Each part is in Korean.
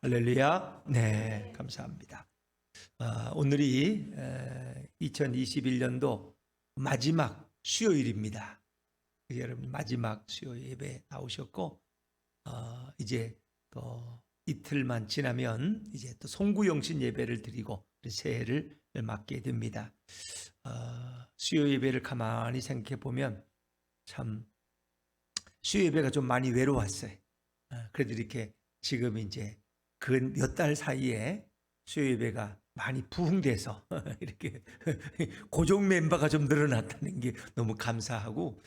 할렐루야. 네, 감사합니다. 오늘이 2021년도 마지막 수요일입니다. 여러분 마지막 수요 예배 나오셨고 이제 또 이틀만 지나면 이제 또 송구영신 예배를 드리고 새해를 맞게 됩니다. 수요 예배를 가만히 생각해 보면 참 수요 예배가 좀 많이 외로웠어요. 그래도 이렇게 지금 이제 그 몇 달 사이에 수요 예배가 많이 부흥돼서 이렇게 고정 멤버가 좀 늘어났다는 게 너무 감사하고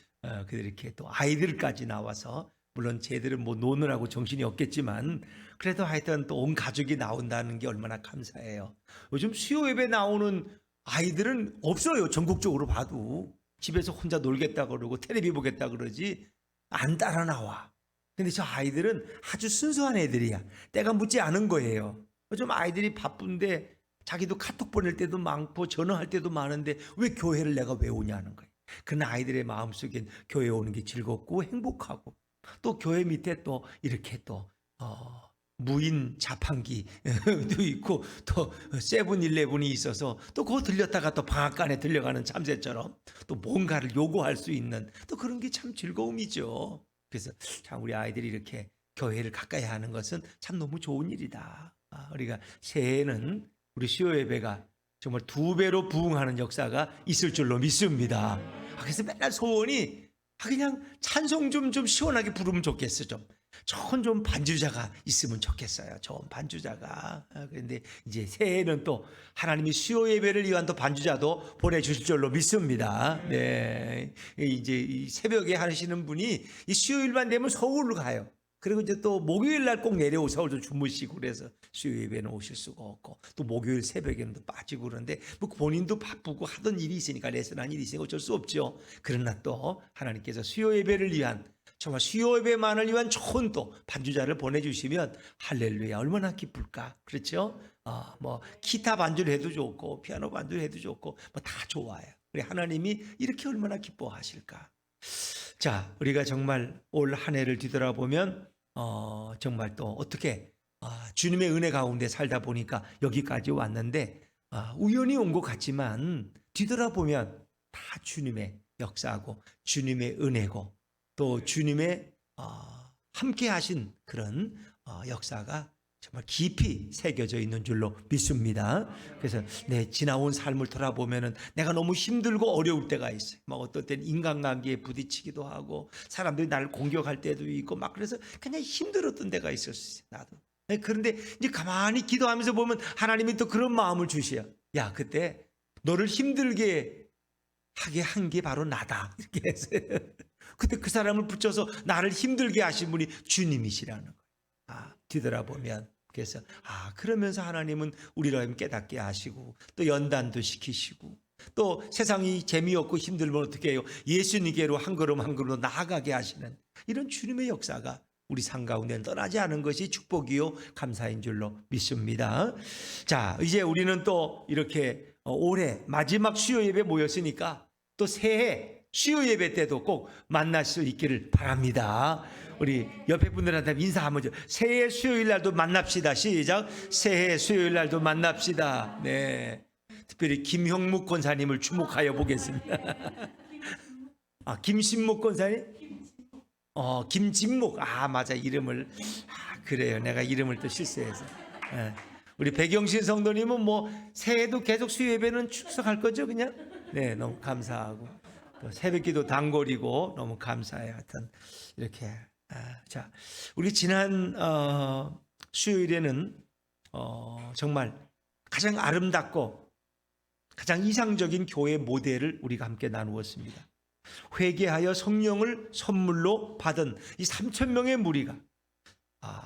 이렇게 또 아이들까지 나와서 물론 쟤들은 뭐 노느라고 정신이 없겠지만 그래도 하여튼 또 온 가족이 나온다는 게 얼마나 감사해요. 요즘 수요 예배 나오는 아이들은 없어요. 전국적으로 봐도 집에서 혼자 놀겠다 그러고 텔레비 보겠다 그러지 안 따라 나와. 근데 저 아이들은 아주 순수한 애들이야. 때가 묻지 않은 거예요. 요즘 아이들이 바쁜데 자기도 카톡 보낼 때도 많고 전화할 때도 많은데 왜 교회를 내가 왜 오냐는 거예요. 그런 아이들의 마음속엔 교회 오는 게 즐겁고 행복하고 또 교회 밑에 또 이렇게 또 무인 자판기도 있고 또 세븐일레븐이 있어서 또 그거 들렸다가 또 방앗간에 들려가는 참새처럼 또 뭔가를 요구할 수 있는 또 그런 게 참 즐거움이죠. 그래서 참 우리 아이들이 이렇게 교회를 가까이 하는 것은 참 너무 좋은 일이다. 우리가 새해에는 우리 수요 예배가 정말 2배로 부흥하는 역사가 있을 줄로 믿습니다. 그래서 맨날 소원이 그냥 찬송 좀 시원하게 부르면 좋겠어. 좋은 반주자가 있으면 좋겠어요. 좋은 반주자가. 그런데 이제 새해에는 또 하나님이 수요 예배를 위한 또 반주자도 보내주실 줄로 믿습니다. 네. 이제 이 새벽에 하시는 분이 이 수요일만 되면 서울로 가요. 그리고 이제 또 목요일 날 꼭 내려오 서울도 주무시고 그래서 수요 예배는 오실 수가 없고 또 목요일 새벽에는 또 빠지고 그러는데 뭐 본인도 바쁘고 하던 일이 있으니까 레슨한 일이 있으니까 어쩔 수 없죠. 그러나 또 하나님께서 수요 예배를 위한 정말 수요 예배만을 위한 좋은 또 반주자를 보내주시면 할렐루야 얼마나 기쁠까. 그렇죠? 뭐 기타 반주를 해도 좋고 피아노 반주를 해도 좋고 뭐 다 좋아요. 우리 하나님이 이렇게 얼마나 기뻐하실까. 자, 우리가 정말 올 한 해를 뒤돌아보면 정말 또 어떻게 주님의 은혜 가운데 살다 보니까 여기까지 왔는데 우연히 온 것 같지만 뒤돌아보면 다 주님의 역사고 주님의 은혜고 또 주님의 함께 하신 그런 역사가 정말 깊이 새겨져 있는 줄로 믿습니다. 그래서 내 지나온 삶을 돌아보면은 내가 너무 힘들고 어려울 때가 있어요. 막 어떨 땐 인간관계에 부딪히기도 하고 사람들이 나를 공격할 때도 있고 막 그래서 그냥 힘들었던 때가 있었어요. 나도. 그런데 이제 가만히 기도하면서 보면 하나님이 또 그런 마음을 주셔. 야, 그때 너를 힘들게 하게 한 게 바로 나다. 이렇게 했어요. 그때 그 사람을 붙여서 나를 힘들게 하신 분이 주님이시라는 거예요. 뒤돌아보면 그래서 그러면서 하나님은 우리를 깨닫게 하시고 또 연단도 시키시고 또 세상이 재미없고 힘들면 어떻게 해요? 예수님께로 한 걸음 한 걸음 나아가게 하시는 이런 주님의 역사가 우리 삶 가운데 떠나지 않은 것이 축복이요 감사인 줄로 믿습니다. 자, 이제 우리는 또 이렇게 올해 마지막 수요 예배 모였으니까 또 새해 수요 예배 때도 꼭 만날 수 있기를 바랍니다. 우리 옆에 분들한테 인사 한번 줘. 새해 수요일 날도 만납시다. 시작. 새해 수요일 날도 만납시다. 네. 특별히 김형묵 권사님을 주목하여 보겠습니다. 김신묵 권사님? 김진묵. 맞아. 이름을. 그래요. 내가 이름을 또 실수해서. 우리 백영신 성도님은 뭐 새해도 계속 수요 예배는 출석할 거죠, 그냥? 네, 너무 감사하고. 또 새벽기도 단골이고 너무 감사해요. 하여튼 이렇게. 자, 우리 지난 수요일에는 정말 가장 아름답고 가장 이상적인 교회 모델을 우리가 함께 나누었습니다. 회개하여 성령을 선물로 받은 이 3,000명의 무리가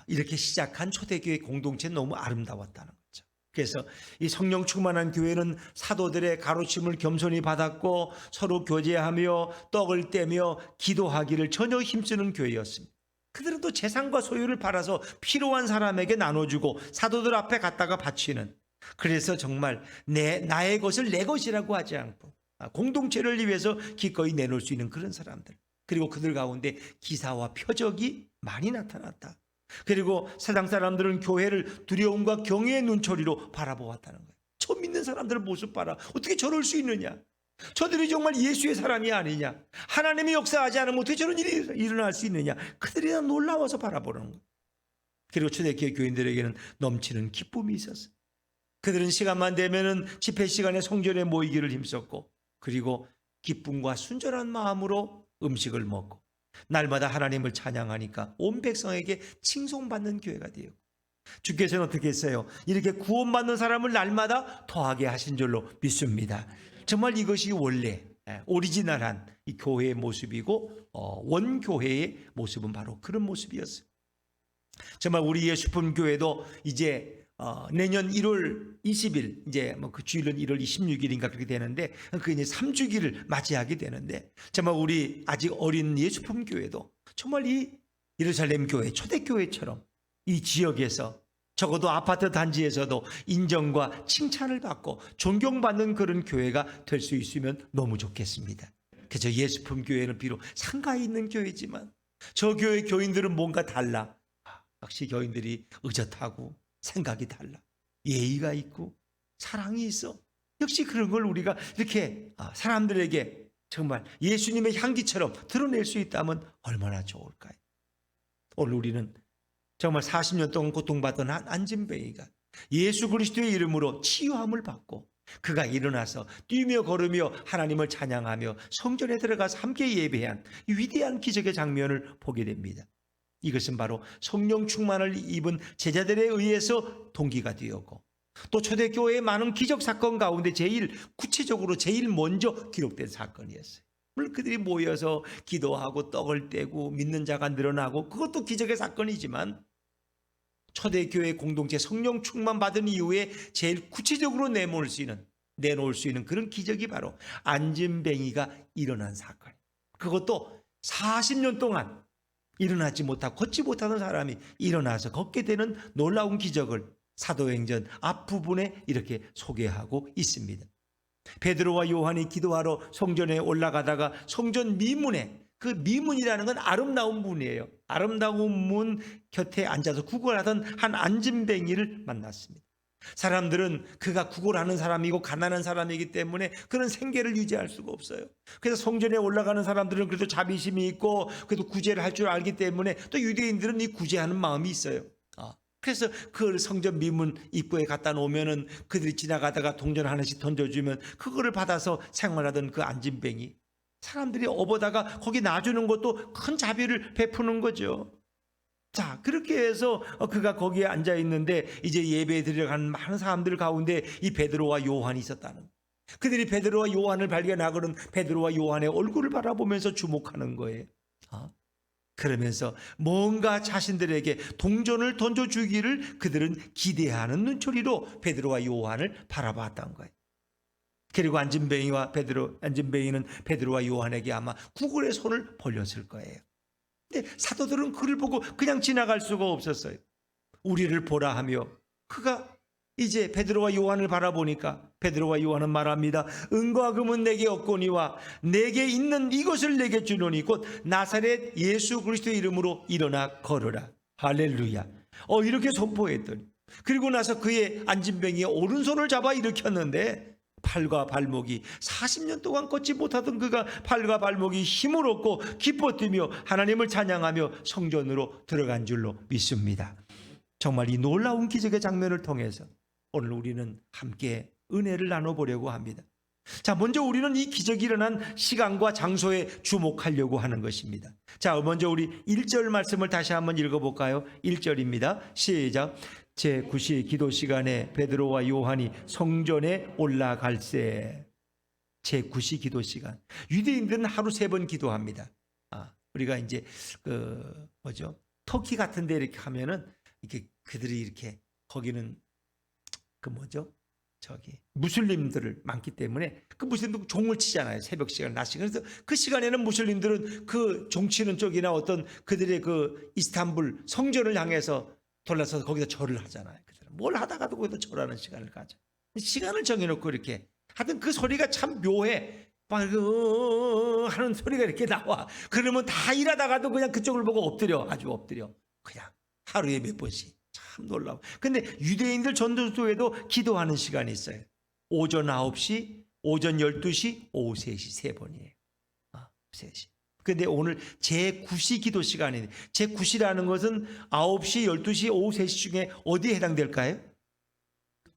이렇게 시작한 초대교회 공동체는 너무 아름다웠다는 거죠. 그래서 이 성령 충만한 교회는 사도들의 가르침을 겸손히 받았고 서로 교제하며 떡을 떼며 기도하기를 전혀 힘쓰는 교회였습니다. 그들은 또 재산과 소유를 팔아서 필요한 사람에게 나눠주고 사도들 앞에 갖다가 바치는, 그래서 정말 나의 것을 내 것이라고 하지 않고 공동체를 위해서 기꺼이 내놓을 수 있는 그런 사람들, 그리고 그들 가운데 기사와 표적이 많이 나타났다. 그리고 세상 사람들은 교회를 두려움과 경외의 눈초리로 바라보았다는 거예요. 저 믿는 사람들의 모습 봐라. 어떻게 저럴 수 있느냐? 저들이 정말 예수의 사람이 아니냐? 하나님이 역사하지 않으면 어떻게 저런 일이 일어날 수 있느냐? 그들이 다 놀라워서 바라보는 거예요. 그리고 초대교회 교인들에게는 넘치는 기쁨이 있었어요. 그들은 시간만 되면은 집회 시간에 성전에 모이기를 힘썼고, 그리고 기쁨과 순전한 마음으로 음식을 먹고 날마다 하나님을 찬양하니까 온 백성에게 칭송받는 교회가 되었고, 주께서는 어떻게 했어요? 이렇게 구원받는 사람을 날마다 더하게 하신 줄로 믿습니다. 정말 이것이 원래 오리지널한 이 교회의 모습이고, 원교회의 모습은 바로 그런 모습이었어요. 정말 우리 예수품 교회도 이제 내년 1월 20일, 이제 뭐 그 주일은 1월 26일인가 그렇게 되는데, 그 이제 3주기를 맞이하게 되는데, 정말 우리 아직 어린 예수품 교회도 정말 이 예루살렘 교회, 초대교회처럼 이 지역에서 적어도 아파트 단지에서도 인정과 칭찬을 받고 존경받는 그런 교회가 될 수 있으면 너무 좋겠습니다. 그래서 예수품 교회는 비록 상가에 있는 교회지만 저 교회 교인들은 뭔가 달라. 역시 교인들이 의젓하고 생각이 달라. 예의가 있고 사랑이 있어. 역시 그런 걸 우리가 이렇게 사람들에게 정말 예수님의 향기처럼 드러낼 수 있다면 얼마나 좋을까요? 오늘 우리는 정말 40년 동안 고통받던 한 안진뱅이가 예수 그리스도의 이름으로 치유함을 받고 그가 일어나서 뛰며 걸으며 하나님을 찬양하며 성전에 들어가서 함께 예배한 이 위대한 기적의 장면을 보게 됩니다. 이것은 바로 성령 충만을 입은 제자들에 의해서 동기가 되었고, 또 초대교회의 많은 기적 사건 가운데 제일 구체적으로 제일 먼저 기록된 사건이었어요. 물론 그들이 모여서 기도하고 떡을 떼고 믿는 자가 늘어나고 그것도 기적의 사건이지만, 초대교회 공동체 성령 충만 받은 이후에 제일 구체적으로 내놓을 수 있는 그런 기적이 바로 안진뱅이가 일어난 사건. 그것도 40년 동안 일어나지 못하고 걷지 못하는 사람이 일어나서 걷게 되는 놀라운 기적을 사도행전 앞부분에 이렇게 소개하고 있습니다. 베드로와 요한이 기도하러 성전에 올라가다가 성전 미문에, 그 미문이라는 건 아름다운 문이에요. 아름다운 문 곁에 앉아서 구걸하던 한 안진뱅이를 만났습니다. 사람들은 그가 구걸하는 사람이고 가난한 사람이기 때문에 그런 생계를 유지할 수가 없어요. 그래서 성전에 올라가는 사람들은 그래도 자비심이 있고 그래도 구제를 할 줄 알기 때문에 또 유대인들은 이 구제하는 마음이 있어요. 그래서 그 성전 미문 입구에 갖다 놓으면은 그들이 지나가다가 동전 하나씩 던져주면 그거를 받아서 생활하던 그 안진뱅이, 사람들이 업어다가 거기 놔주는 것도 큰 자비를 베푸는 거죠. 자, 그렇게 해서 그가 거기에 앉아 있는데 이제 예배 드리러 가는 많은 사람들 가운데 이 베드로와 요한이 있었다는, 그들이 베드로와 요한을 발견하고는 베드로와 요한의 얼굴을 바라보면서 주목하는 거예요. 그러면서 뭔가 자신들에게 동전을 던져주기를 그들은 기대하는 눈초리로 베드로와 요한을 바라봤던 거예요. 그리고 안진뱅이는 베드로와 요한에게 아마 구걸의 손을 벌렸을 거예요. 근데 사도들은 그를 보고 그냥 지나갈 수가 없었어요. 우리를 보라 하며 그가 이제 베드로와 요한을 바라보니까 베드로와 요한은 말합니다. 은과 금은 내게 없거니와 내게 있는 이것을 내게 주노니 곧 나사렛 예수 그리스도의 이름으로 일어나 걸으라. 할렐루야. 이렇게 선포했더니, 그리고 나서 그의 안진뱅이의 오른손을 잡아 일으켰는데 팔과 발목이 40년 동안 걷지 못하던 그가 팔과 발목이 힘을 얻고 기뻐 뛰며 하나님을 찬양하며 성전으로 들어간 줄로 믿습니다. 정말 이 놀라운 기적의 장면을 통해서 오늘 우리는 함께 은혜를 나눠보려고 합니다. 자, 먼저 우리는 이 기적이 일어난 시간과 장소에 주목하려고 하는 것입니다. 자, 먼저 우리 1절 말씀을 다시 한번 읽어볼까요? 1절입니다. 시작. 제9시 기도 시간에 베드로와 요한이 성전에 올라갈새. 제9시 기도 시간. 유대인들은 하루 3번 기도합니다. 우리가 이제 터키 같은 데 이렇게 하면은 이렇게 그들이 이렇게 거기는 무슬림들을 많기 때문에 그 무슬림들 종을 치잖아요. 새벽 시간, 낮 시간. 그래서 그 시간에는 무슬림들은 그 종치는 쪽이나 어떤 그들의 그 이스탄불 성전을 향해서 돌아서 거기다 절을 하잖아요. 뭘 하다가도 거기다 절하는 시간을 가져. 시간을 정해놓고 이렇게 하여튼 그 소리가 참 묘해. 하는 소리가 이렇게 나와. 그러면 다 일하다가도 그냥 그쪽을 보고 엎드려. 아주 엎드려. 그냥 하루에 몇 번씩. 참 놀라워. 근데 유대인들 전도서에도 기도하는 시간이 있어요. 오전 9시, 오전 12시, 오후 3시 3번이에요. 3시. 근데 오늘 제9시 기도 시간이에요. 제9시라는 것은 9시, 12시, 오후 3시 중에 어디에 해당될까요?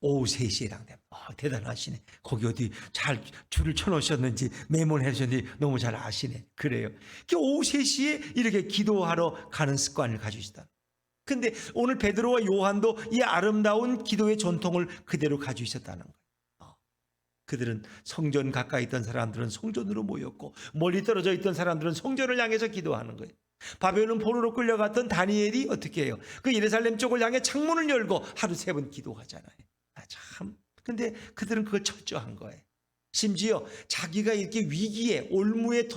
오후 3시에 해당됩니다. 대단하시네. 거기 어디 잘 줄을 쳐놓으셨는지 메모를 해주셨는지 너무 잘 아시네. 그래요. 오후 3시에 이렇게 기도하러 가는 습관을 가지시다. 근데 오늘 베드로와 요한도 이 아름다운 기도의 전통을 그대로 가지고 있었다는 거예요. 그들은 성전 가까이 있던 사람들은 성전으로 모였고 멀리 떨어져 있던 사람들은 성전을 향해서 기도하는 거예요. 바벨론 포로로 끌려갔던 다니엘이 어떻게 해요? 그 예루살렘 쪽을 향해 창문을 열고 하루 3번 기도하잖아요. 참. 근데 그들은 그걸 철저한 거예요. 심지어 자기가 이렇게 위기에 올무에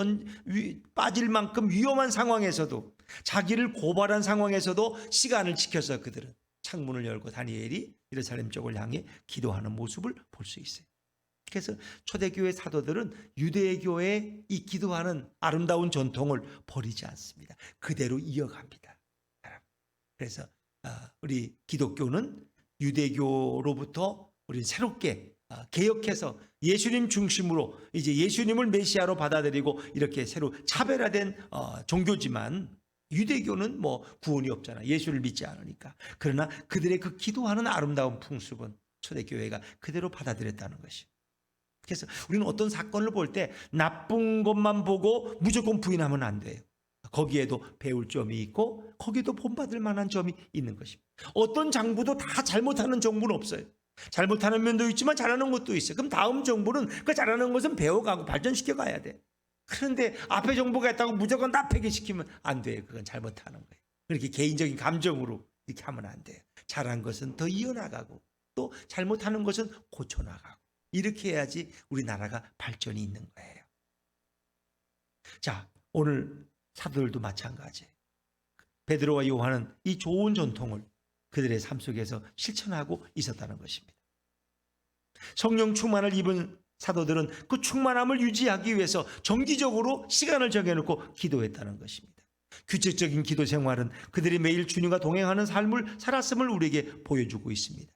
빠질 만큼 위험한 상황에서도 자기를 고발한 상황에서도 시간을 지켜서 그들은 창문을 열고 다니엘이 예루살렘 쪽을 향해 기도하는 모습을 볼 수 있어요. 그래서 초대교회 사도들은 유대교회의 이 기도하는 아름다운 전통을 버리지 않습니다. 그대로 이어갑니다. 그래서 우리 기독교는 유대교로부터 우리 새롭게 개혁해서 예수님 중심으로 이제 예수님을 메시아로 받아들이고 이렇게 새로 차별화된 종교지만 유대교는 뭐 구원이 없잖아. 예수를 믿지 않으니까. 그러나 그들의 그 기도하는 아름다운 풍습은 초대교회가 그대로 받아들였다는 것이. 그래서 우리는 어떤 사건을 볼 때 나쁜 것만 보고 무조건 부인하면 안 돼요. 거기에도 배울 점이 있고 거기에도 본받을 만한 점이 있는 것입니다. 어떤 장부도 다 잘못하는 정부는 없어요. 잘못하는 면도 있지만 잘하는 것도 있어요. 그럼 다음 정부는 그 잘하는 것은 배워가고 발전시켜 가야 돼. 그런데 앞에 정부가 했다고 무조건 다 폐기시키면 안 돼요. 그건 잘못하는 거예요. 그렇게 개인적인 감정으로 이렇게 하면 안 돼요. 잘한 것은 더 이어나가고 또 잘못하는 것은 고쳐나가고 이렇게 해야지 우리나라가 발전이 있는 거예요. 자, 오늘 사도들도 마찬가지예요. 베드로와 요한은 이 좋은 전통을 그들의 삶 속에서 실천하고 있었다는 것입니다. 성령 충만을 입은 사도들은 그 충만함을 유지하기 위해서 정기적으로 시간을 정해놓고 기도했다는 것입니다. 규칙적인 기도 생활은 그들이 매일 주님과 동행하는 삶을 살았음을 우리에게 보여주고 있습니다.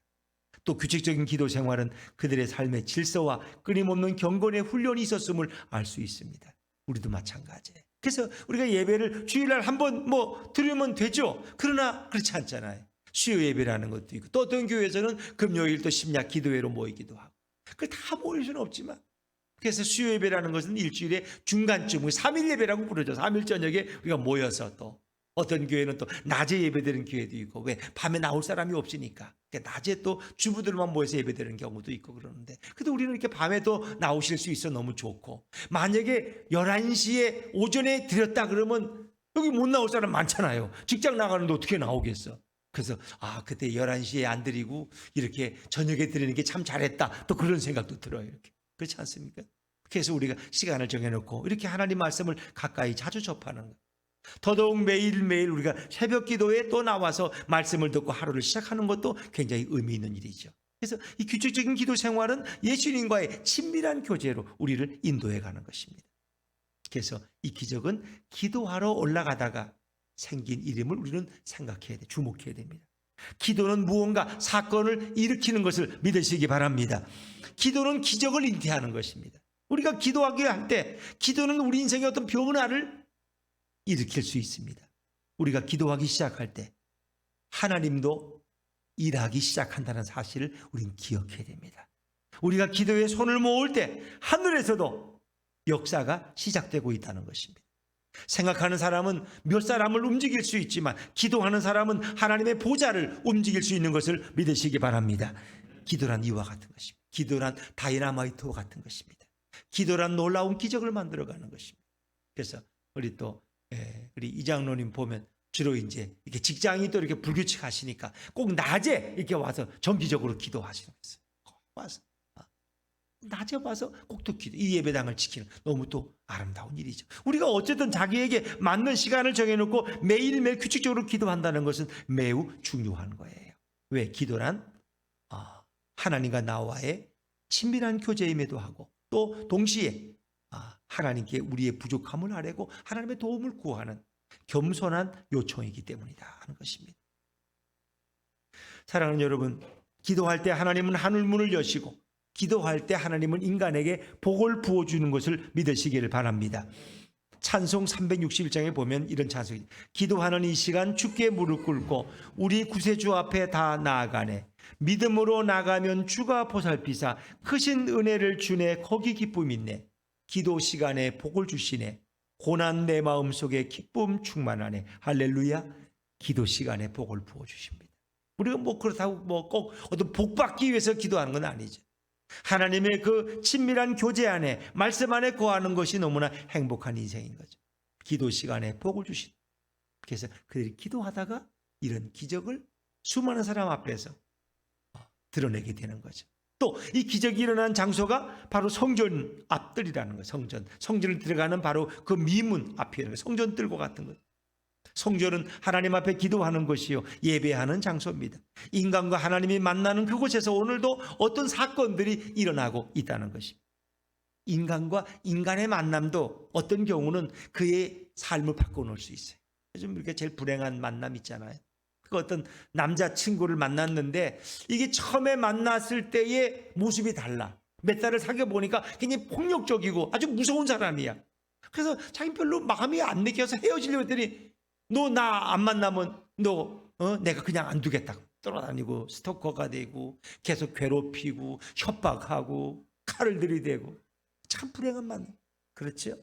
또 규칙적인 기도 생활은 그들의 삶의 질서와 끊임없는 경건의 훈련이 있었음을 알 수 있습니다. 우리도 마찬가지예요. 그래서 우리가 예배를 주일날 한번 드리면 되죠. 그러나 그렇지 않잖아요. 수요 예배라는 것도 있고 또 어떤 교회에서는 금요일 또 심야 기도회로 모이기도 하고 그 다 모일 수는 없지만 그래서 수요 예배라는 것은 일주일의 중간쯤 3일 예배라고 부르죠. 3일 저녁에 우리가 모여서 또 어떤 교회는 또 낮에 예배드리는 교회도 있고 왜 밤에 나올 사람이 없으니까 낮에 또 주부들만 모여서 예배드리는 경우도 있고 그러는데 그래도 우리는 이렇게 밤에 또 나오실 수 있어 너무 좋고 만약에 11시에 오전에 드렸다 그러면 여기 못 나올 사람 많잖아요. 직장 나가는데 어떻게 나오겠어. 그래서 그때 11시에 안 드리고 이렇게 저녁에 드리는 게 참 잘했다 또 그런 생각도 들어요. 이렇게. 그렇지 않습니까? 그래서 우리가 시간을 정해놓고 이렇게 하나님 말씀을 가까이 자주 접하는 거예요. 더더욱 매일매일 우리가 새벽 기도에 또 나와서 말씀을 듣고 하루를 시작하는 것도 굉장히 의미 있는 일이죠. 그래서 이 규칙적인 기도 생활은 예수님과의 친밀한 교제로 우리를 인도해 가는 것입니다. 그래서 이 기적은 기도하러 올라가다가 생긴 일임을 우리는 생각해야 돼, 주목해야 됩니다. 기도는 무언가 사건을 일으키는 것을 믿으시기 바랍니다. 기도는 기적을 잉태하는 것입니다. 우리가 기도하기 할 때 기도는 우리 인생의 어떤 변화를 일으킬 수 있습니다. 우리가 기도하기 시작할 때 하나님도 일하기 시작한다는 사실을 우리는 기억해야 됩니다. 우리가 기도에 손을 모을 때 하늘에서도 역사가 시작되고 있다는 것입니다. 생각하는 사람은 몇 사람을 움직일 수 있지만 기도하는 사람은 하나님의 보좌를 움직일 수 있는 것을 믿으시기 바랍니다. 기도란 이와 같은 것입니다. 기도란 다이나마이트와 같은 것입니다. 기도란 놀라운 기적을 만들어가는 것입니다. 그래서 우리 이장로님 보면 주로 이제 이렇게 직장이 또 이렇게 불규칙하시니까 꼭 낮에 이렇게 와서 정기적으로 기도하시는 거예요. 와서 낮에 와서 꼭 또 기도, 이 예배당을 지키는 너무 또 아름다운 일이죠. 우리가 어쨌든 자기에게 맞는 시간을 정해놓고 매일매일 규칙적으로 기도한다는 것은 매우 중요한 거예요. 왜? 기도란 하나님과 나와의 친밀한 교제임에도 하고 또 동시에 하나님께 우리의 부족함을 아뢰고 하나님의 도움을 구하는 겸손한 요청이기 때문이다 하는 것입니다. 사랑하는 여러분, 기도할 때 하나님은 하늘문을 여시고 기도할 때 하나님은 인간에게 복을 부어주는 것을 믿으시기를 바랍니다. 찬송 361장에 보면 이런 찬송이, 기도하는 이 시간 주께 무릎 꿇고 우리 구세주 앞에 다 나아가네. 믿음으로 나가면 주가 보살피사 크신 은혜를 주네. 거기 기쁨 있네. 기도 시간에 복을 주시네. 고난 내 마음속에 기쁨 충만하네. 할렐루야. 기도 시간에 복을 부어주십니다. 우리가 뭐 그렇다고 뭐 꼭 어떤 복 받기 위해서 기도하는 건 아니죠. 하나님의 그 친밀한 교제 안에, 말씀 안에 거하는 것이 너무나 행복한 인생인 거죠. 기도 시간에 복을 주신. 그래서 그들이 기도하다가 이런 기적을 수많은 사람 앞에서 드러내게 되는 거죠. 또 이 기적이 일어난 장소가 바로 성전 앞뜰이라는 거예요. 성전을 들어가는 바로 그 미문 앞이라는 거예요. 성전뜰과 같은 거예요. 성전은 하나님 앞에 기도하는 것이요, 예배하는 장소입니다. 인간과 하나님이 만나는 그곳에서 오늘도 어떤 사건들이 일어나고 있다는 것입니다. 인간과 인간의 만남도 어떤 경우는 그의 삶을 바꿔놓을 수 있어요. 요즘 이렇게 제일 불행한 만남 있잖아요. 그 어떤 남자친구를 만났는데 이게 처음에 만났을 때의 모습이 달라. 몇 달을 사귀어 보니까 굉장히 폭력적이고 아주 무서운 사람이야. 그래서 자기 별로 마음이 안 내켜서 헤어지려고 했더니 너 나 안 만나면 내가 그냥 안 두겠다. 떠나다니고 스토커가 되고 계속 괴롭히고 협박하고 칼을 들이대고, 참 불행한 만남. 그렇죠?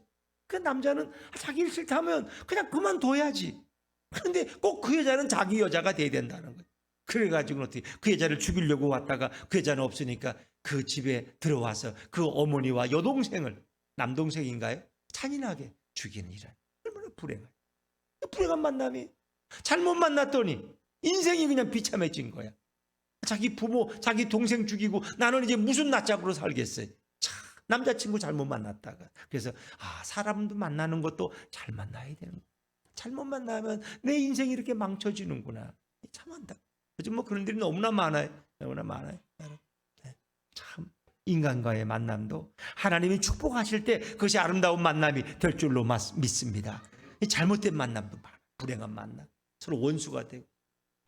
그 남자는 자기 일 싫다면 그냥 그만둬야지. 그런데 꼭 그 여자는 자기 여자가 돼야 된다는 거예요. 그래가지고 어떻게 그 여자를 죽이려고 왔다가 그 여자는 없으니까 그 집에 들어와서 그 어머니와 여동생을, 남동생인가요? 잔인하게 죽이는 일은 얼마나 불행해요. 불행한 만남이, 잘못 만났더니 인생이 그냥 비참해진 거야. 자기 부모, 자기 동생 죽이고 나는 이제 무슨 낯짝으로 살겠어요. 참, 남자친구 잘못 만났다가. 그래서 사람도 만나는 것도 잘 만나야 되는 거야. 잘못 만나면 내 인생이 이렇게 망쳐지는구나. 참 안다. 요즘 뭐 그런 일이 너무나 많아요. 너무나 많아요. 참 인간과의 만남도 하나님이 축복하실 때 그것이 아름다운 만남이 될 줄로 믿습니다. 잘못된 만남도 많아. 불행한 만남, 서로 원수가 되고,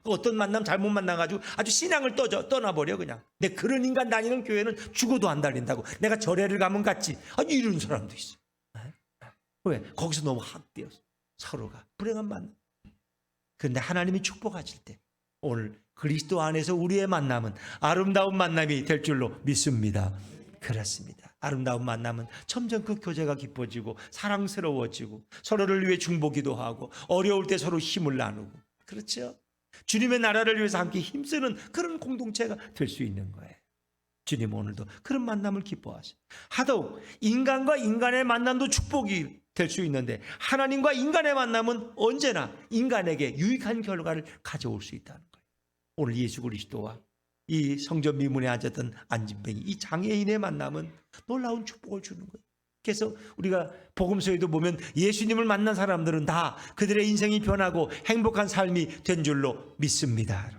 어떤 만남 잘못 만나가지고 아주 신앙을 떠나버려. 그냥 내 그런 인간 다니는 교회는 죽어도 안 다닌다고, 내가 절에를 가면 갔지, 이런 사람도 있어. 왜? 거기서 너무 학대였어. 서로가 불행한 만남. 그런데 하나님이 축복하실 때 오늘 그리스도 안에서 우리의 만남은 아름다운 만남이 될 줄로 믿습니다. 그렇습니다. 아름다운 만남은 점점 그 교제가 깊어지고 사랑스러워지고 서로를 위해 중보기도 하고 어려울 때 서로 힘을 나누고, 그렇죠? 주님의 나라를 위해서 함께 힘쓰는 그런 공동체가 될 수 있는 거예요. 주님 오늘도 그런 만남을 기뻐하셔. 하더욱 인간과 인간의 만남도 축복이 될 수 있는데 하나님과 인간의 만남은 언제나 인간에게 유익한 결과를 가져올 수 있다는 거예요. 오늘 예수 그리스도와 이 성전 미문에 앉았던 안진뱅이, 이 장애인의 만남은 놀라운 축복을 주는 거예요. 그래서 우리가 복음서에도 보면 예수님을 만난 사람들은 다 그들의 인생이 변하고 행복한 삶이 된 줄로 믿습니다.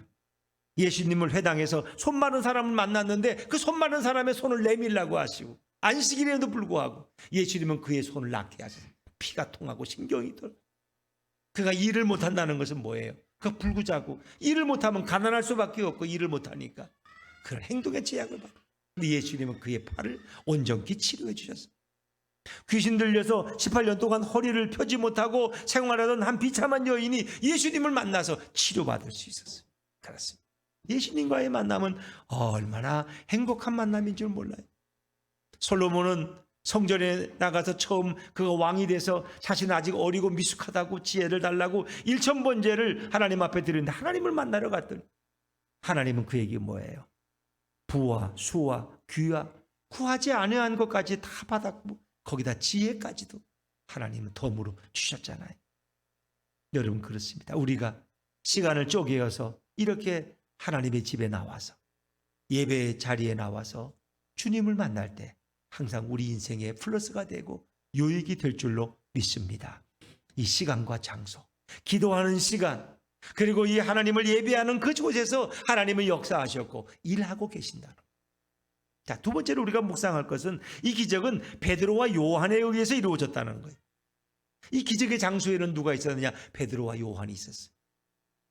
예수님을 회당에서 손 마른 사람을 만났는데 그 손 마른 사람의 손을 내밀라고 하시고, 안식일에도 불구하고 예수님은 그의 손을 낫게 하셨어요. 피가 통하고 신경이 돌. 그가 일을 못한다는 것은 뭐예요? 그 불구자고, 일을 못하면 가난할 수밖에 없고, 일을 못하니까 그런 행동의 제약을 받고, 근데 예수님은 그의 팔을 온전히 치료해 주셨어요. 귀신 들려서 18년 동안 허리를 펴지 못하고 생활하던 한 비참한 여인이 예수님을 만나서 치료받을 수 있었어요. 그렇습니다. 예수님과의 만남은 얼마나 행복한 만남인 줄 몰라요. 솔로몬은 성전에 나가서 처음 그가 왕이 돼서 자신은 아직 어리고 미숙하다고 지혜를 달라고 1000번제를 하나님 앞에 드리는데, 하나님을 만나러 갔더니 하나님은 그에게 뭐예요? 부와 수와 귀와 구하지 아니한 것까지 다 받았고 거기다 지혜까지도 하나님은 덤으로 주셨잖아요. 여러분 그렇습니다. 우리가 시간을 쪼개어서 이렇게 하나님의 집에 나와서 예배의 자리에 나와서 주님을 만날 때 항상 우리 인생에 플러스가 되고 유익이 될 줄로 믿습니다. 이 시간과 장소, 기도하는 시간, 그리고 이 하나님을 예배하는 그곳에서 하나님은 역사하셨고 일하고 계신다는 거예요. 자, 두 번째로 우리가 묵상할 것은 이 기적은 베드로와 요한에 의해서 이루어졌다는 거예요. 이 기적의 장소에는 누가 있었느냐? 베드로와 요한이 있었어요.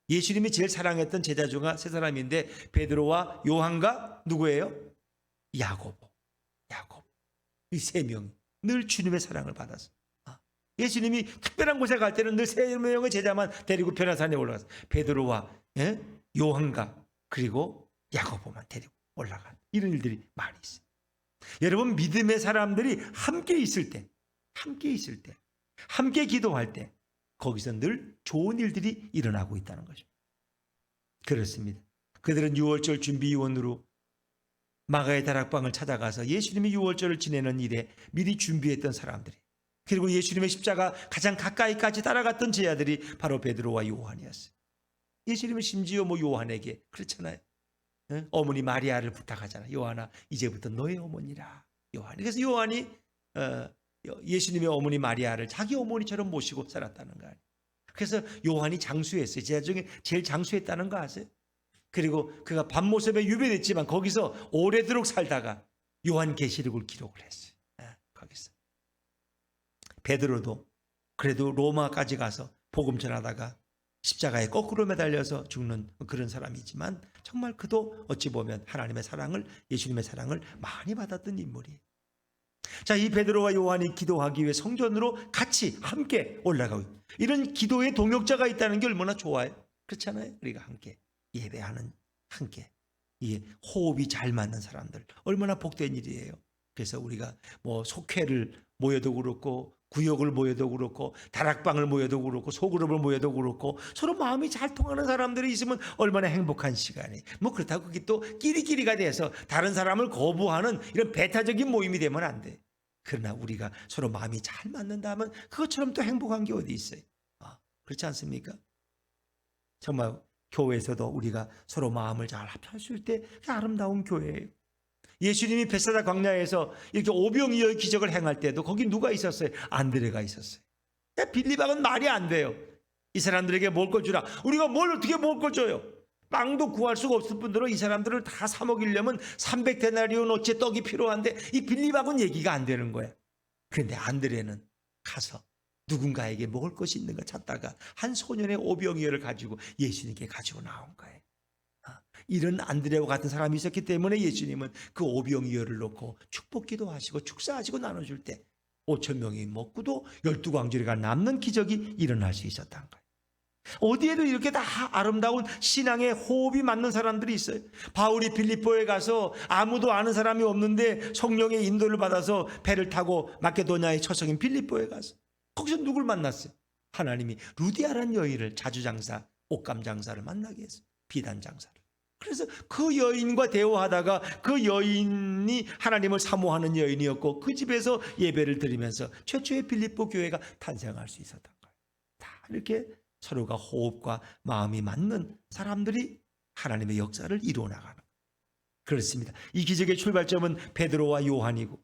예수님이 제일 사랑했던 제자 중 세 사람인데 베드로와 요한과 누구예요? 야고보. 이 세 명이 늘 주님의 사랑을 받았어요. 예수님이 특별한 곳에 갈 때는 늘 세 명의 제자만 데리고 변화산에 올라갔어요. 베드로와 요한과 그리고 야고보만 데리고 올라간 이런 일들이 많이 있어요. 여러분, 믿음의 사람들이 함께 있을 때, 함께 기도할 때 거기서 늘 좋은 일들이 일어나고 있다는 것입니다. 그렇습니다. 그들은 유월절 준비위원으로 마가의 다락방을 찾아가서 예수님이 유월절을 지내는 일에 미리 준비했던 사람들이, 그리고 예수님의 십자가 가장 가까이까지 따라갔던 제자들이 바로 베드로와 요한이었어요. 예수님은 심지어 요한에게 그렇잖아요. 어머니 마리아를 부탁하잖아요. 요한아, 이제부터 너의 어머니라. 요한이. 그래서 요한이 예수님의 어머니 마리아를 자기 어머니처럼 모시고 살았다는 거 아니에요. 그래서 요한이 장수했어요. 제자 중에 제일 장수했다는 거 아세요? 그리고 그가 밤모습에 유배됐지만 거기서 오래도록 살다가 요한계시록을 기록을 했어요. 거기서. 베드로도 그래도 로마까지 가서 복음 전하다가 십자가에 거꾸로 매달려서 죽는 그런 사람이지만 정말 그도 어찌 보면 하나님의 사랑을, 예수님의 사랑을 많이 받았던 인물이에요. 자, 이 베드로와 요한이 기도하기 위해 성전으로 같이 함께 올라가고, 이런 기도의 동역자가 있다는 게 얼마나 좋아요. 그렇잖아요. 우리가 함께 예배하는, 함께 이 호흡이 잘 맞는 사람들 얼마나 복된 일이에요. 그래서 우리가 속회를 모여도 그렇고 구역을 모여도 그렇고 다락방을 모여도 그렇고 소그룹을 모여도 그렇고 서로 마음이 잘 통하는 사람들이 있으면 얼마나 행복한 시간이. 그렇다고 그게 또 끼리끼리가 돼서 다른 사람을 거부하는 이런 배타적인 모임이 되면 안 돼. 그러나 우리가 서로 마음이 잘 맞는다면 그것처럼 또 행복한 게 어디 있어요. 그렇지 않습니까? 정말 교회에서도 우리가 서로 마음을 잘 합칠 때 아름다운 교회예요. 예수님이 베사다 광야에서 이렇게 오병이어의 기적을 행할 때도 거기 누가 있었어요? 안드레가 있었어요. 빌립하고는 말이 안 돼요. 이 사람들에게 먹을 걸 주라. 우리가 뭘 어떻게 먹을 걸 줘요? 빵도 구할 수가 없을 뿐더러 이 사람들을 다 사 먹이려면 300데나리온 어째 떡이 필요한데 이 빌립하고는 얘기가 안 되는 거야. 그런데 안드레는 가서 누군가에게 먹을 것이 있는 걸 찾다가 한 소년의 오병이어를 가지고 예수님께 가지고 나온 거예요. 이런 안드레와 같은 사람이 있었기 때문에 예수님은 그 오병이어를 놓고 축복기도 하시고 축사하시고 나눠줄 때 5,000명이 먹고도 12광주리가 남는 기적이 일어날 수 있었던 거예요. 어디에도 이렇게 다 아름다운 신앙의 호흡이 맞는 사람들이 있어요. 바울이 빌립보에 가서 아무도 아는 사람이 없는데 성령의 인도를 받아서 배를 타고 마케도냐의 처성인 빌립보에 가서 거기서 누굴 만났어요? 하나님이 루디아라는 여인을, 자주장사, 옷감장사를 만나게 했어요. 비단장사를. 그래서 그 여인과 대화하다가 그 여인이 하나님을 사모하는 여인이었고 그 집에서 예배를 드리면서 최초의 빌립보 교회가 탄생할 수 있었던 거예요. 다 이렇게 서로가 호흡과 마음이 맞는 사람들이 하나님의 역사를 이루어 나가는 거예요. 그렇습니다. 이 기적의 출발점은 베드로와 요한이고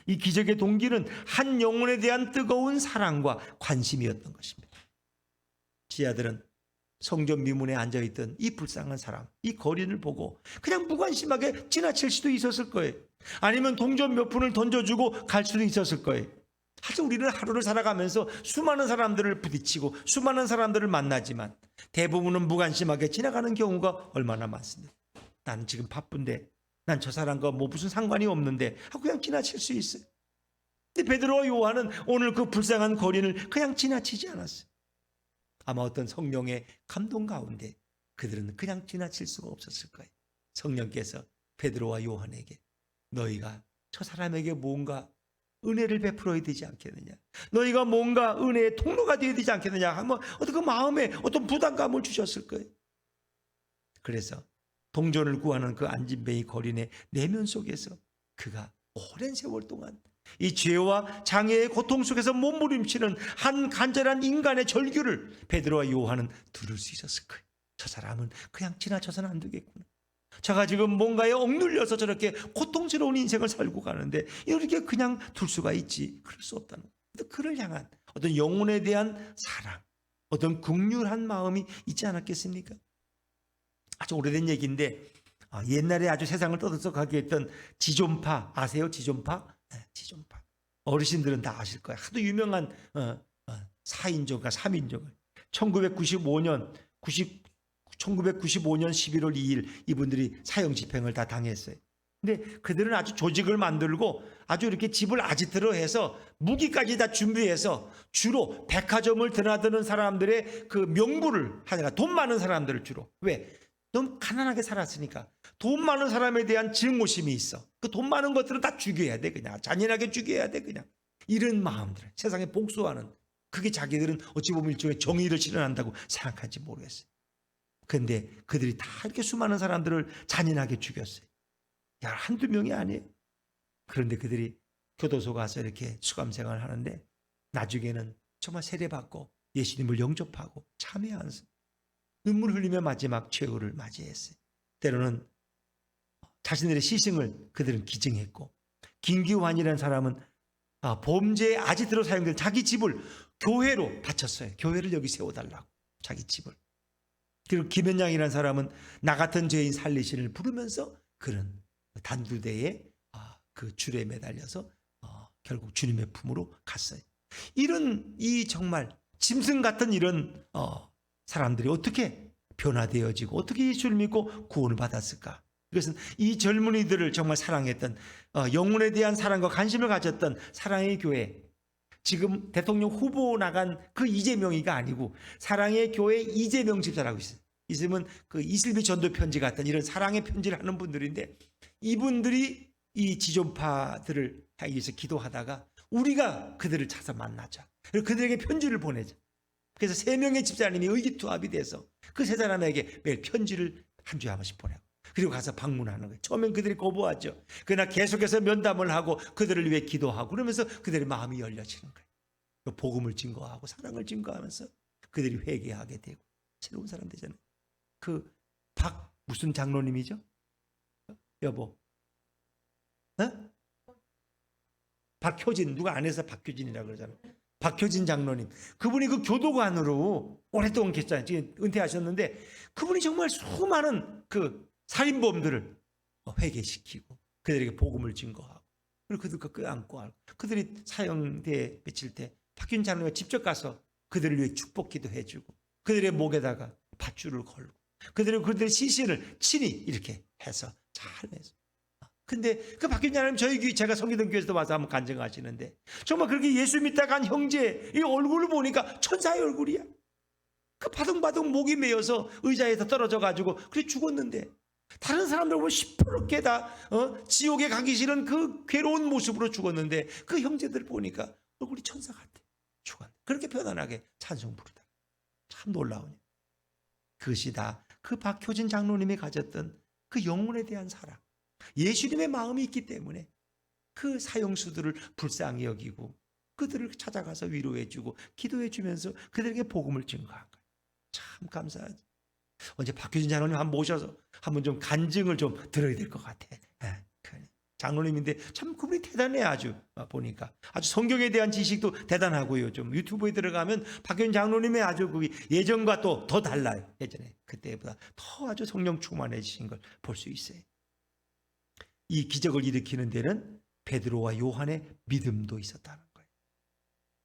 이 기적의 동기는 한 영혼에 대한 뜨거운 사랑과 관심이었던 것입니다. 지하들은 성전 미문에 앉아있던 이 불쌍한 사람, 이 거린을 보고 그냥 무관심하게 지나칠 수도 있었을 거예요. 아니면 동전 몇 푼을 던져주고 갈 수도 있었을 거예요. 하지만 우리는 하루를 살아가면서 수많은 사람들을 부딪히고 수많은 사람들을 만나지만 대부분은 무관심하게 지나가는 경우가 얼마나 많습니다. 나는 지금 바쁜데, 난 저 사람과 무슨 상관이 없는데 하고 그냥 지나칠 수 있어요. 근데 베드로와 요한은 오늘 그 불쌍한 거린을 그냥 지나치지 않았어요. 아마 어떤 성령의 감동 가운데 그들은 그냥 지나칠 수가 없었을 거예요. 성령께서 베드로와 요한에게 너희가 저 사람에게 뭔가 은혜를 베풀어야 되지 않겠느냐, 너희가 뭔가 은혜의 통로가 되어야 되지 않겠느냐 하면 어떤 그 마음에 어떤 부담감을 주셨을 거예요. 그래서 동전을 구하는 그 안진뱅이 거린의 내면 속에서 그가 오랜 세월 동안 이 죄와 장애의 고통 속에서 몸부림치는 한 간절한 인간의 절규를 베드로와 요한은 들을 수 있었을 거예요. 저 사람은 그냥 지나쳐서는 안 되겠구나. 저가 지금 뭔가에 억눌려서 저렇게 고통스러운 인생을 살고 가는데 이렇게 그냥 둘 수가 있지. 그럴 수 없다는 거예요. 그를 향한 어떤 영혼에 대한 사랑, 어떤 긍휼한 마음이 있지 않았겠습니까? 아주 오래된 얘기인데 옛날에 아주 세상을 떠들썩하게 했던 지존파 아세요? 지존파? 지존파. 어르신들은 다 아실 거예요. 하도 유명한 4인조가 3인조가 1995년 1995년 11월 2일 이분들이 사형 집행을 다 당했어요. 근데 그들은 아주 조직을 만들고 아주 이렇게 집을 아지트로 해서 무기까지 다 준비해서 주로 백화점을 드나드는 사람들의 그 명부를 하다가 돈 많은 사람들을 주로. 왜? 너무 가난하게 살았으니까 돈 많은 사람에 대한 증오심이 있어. 그 돈 많은 것들은 다 죽여야 돼. 그냥 잔인하게 죽여야 돼. 그냥 이런 마음들, 세상에 복수하는, 그게 자기들은 어찌 보면 일종의 정의를 실현한다고 생각할지 모르겠어요. 그런데 그들이 다 이렇게 수많은 사람들을 잔인하게 죽였어요. 야, 한두 명이 아니에요. 그런데 그들이 교도소 가서 이렇게 수감 생활을 하는데 나중에는 정말 세례받고 예수님을 영접하고 참여하면서 눈물 흘리며 마지막 최후를 맞이했어요. 때로는 자신들의 시승을 그들은 기증했고, 김기환이라는 사람은 범죄에 아지트로 사용된 자기 집을 교회로 바쳤어요. 교회를 여기 세워달라고, 자기 집을. 그리고 김현양이라는 사람은 나 같은 죄인 살리신을 부르면서 그런 단두대에 그 줄에 매달려서 결국 주님의 품으로 갔어요. 이런 이 정말 짐승 같은 이런 사람들이 어떻게 변화되어지고 어떻게 예수를 믿고 구원을 받았을까? 이것은 이 젊은이들을 정말 사랑했던, 영혼에 대한 사랑과 관심을 가졌던 사랑의 교회, 지금 대통령 후보 나간 그 이재명이가 아니고 사랑의 교회 이재명 집사라고 있어요. 이름은 그 이슬비 전도 편지 같은 이런 사랑의 편지를 하는 분들인데, 이분들이 이 지존파들을 향해서 기도하다가 우리가 그들을 찾아 만나자, 그리고 그들에게 편지를 보내자. 그래서 3명의 집사님이 의기투합이 돼서 그 3사람에게 매일 편지를 한 주에 한 번씩 보내고, 그리고 가서 방문하는 거예요. 처음엔 그들이 거부하죠. 그러나 계속해서 면담을 하고 그들을 위해 기도하고 그러면서 그들의 마음이 열려지는 거예요. 복음을 증거하고 사랑을 증거하면서 그들이 회개하게 되고 새로운 사람 되잖아요. 그 무슨 장로님이죠? 여보, 박효진, 누가 안 해서 박효진이라고 그러잖아요. 박효진 장로님, 그분이 그 교도관으로 오랫동안 계셨잖아요. 지금 은퇴하셨는데 그분이 정말 수많은 그 살인범들을 회개시키고 그들에게 복음을 증거하고, 그리고 그들과 껴안고 알고, 그들이 사형대에 미칠 때 박효진 장로가 직접 가서 그들을 위해 축복기도 해주고 그들의 목에다가 밧줄을 걸고 그들의 시신을 친히 이렇게 해서 잘 해서. 근데 그 박효진 장로님 저희 제가 섬기던 교회에서도 와서 한번 간증하시는데 정말 그렇게 예수 믿다 간 형제 이 얼굴을 보니까 천사의 얼굴이야. 그 바둥바둥 목이 메여서 의자에서 떨어져 가지고 그래 죽었는데 다른 사람들 보면 시퍼렇게 다 지옥에 가기 싫은 그 괴로운 모습으로 죽었는데 그 형제들 보니까 얼굴이 천사 같아. 죽었네. 그렇게 편안하게 찬송 부르다. 참 놀라우네. 그것이 다 그 박효진 장로님이 가졌던 그 영혼에 대한 사랑, 예수님의 마음이 있기 때문에 그 사형수들을 불쌍히 여기고 그들을 찾아가서 위로해주고 기도해주면서 그들에게 복음을 증거한 거예요. 참 감사하지. 언제 박효진 장로님 한번 모셔서 한번 좀 간증을 좀 들어야 될 것 같아. 장로님인데 참 그분이 대단해. 아주 보니까 아주 성경에 대한 지식도 대단하고요. 좀 유튜브에 들어가면 박효진 장로님의 아주 그 예전과 또 더 달라요. 예전에 그때보다 더 아주 성령 충만해지신 걸 볼 수 있어요. 이 기적을 일으키는 데는 베드로와 요한의 믿음도 있었다는 거예요.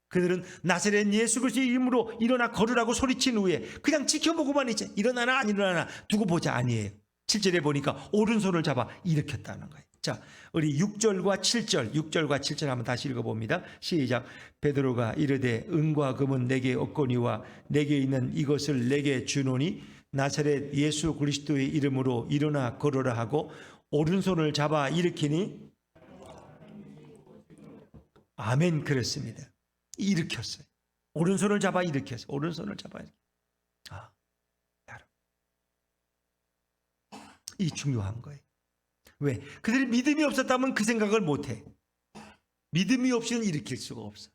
그들은 나사렛 예수 그리스도의 이름으로 일어나 걸으라고 소리친 후에 그냥 지켜보고만 있지, 일어나나 안 일어나나 두고 보자 아니에요. 7절에 보니까 오른손을 잡아 일으켰다는 거예요. 자, 우리 6절과 7절 한번 다시 읽어봅니다. 시작. 베드로가 이르되 은과 금은 내게 없거니와 내게 있는 이것을 내게 주노니 나사렛 예수 그리스도의 이름으로 일어나 걸으라 하고 오른손을 잡아 일으키니 아멘. 그렇습니다. 일으켰어요. 오른손을 잡아 일으켰어요. 오른손을 잡아 일으켰어요. 이 중요한 거예요. 왜? 그들이 믿음이 없었다면 그 생각을 못해. 믿음이 없이는 일으킬 수가 없어.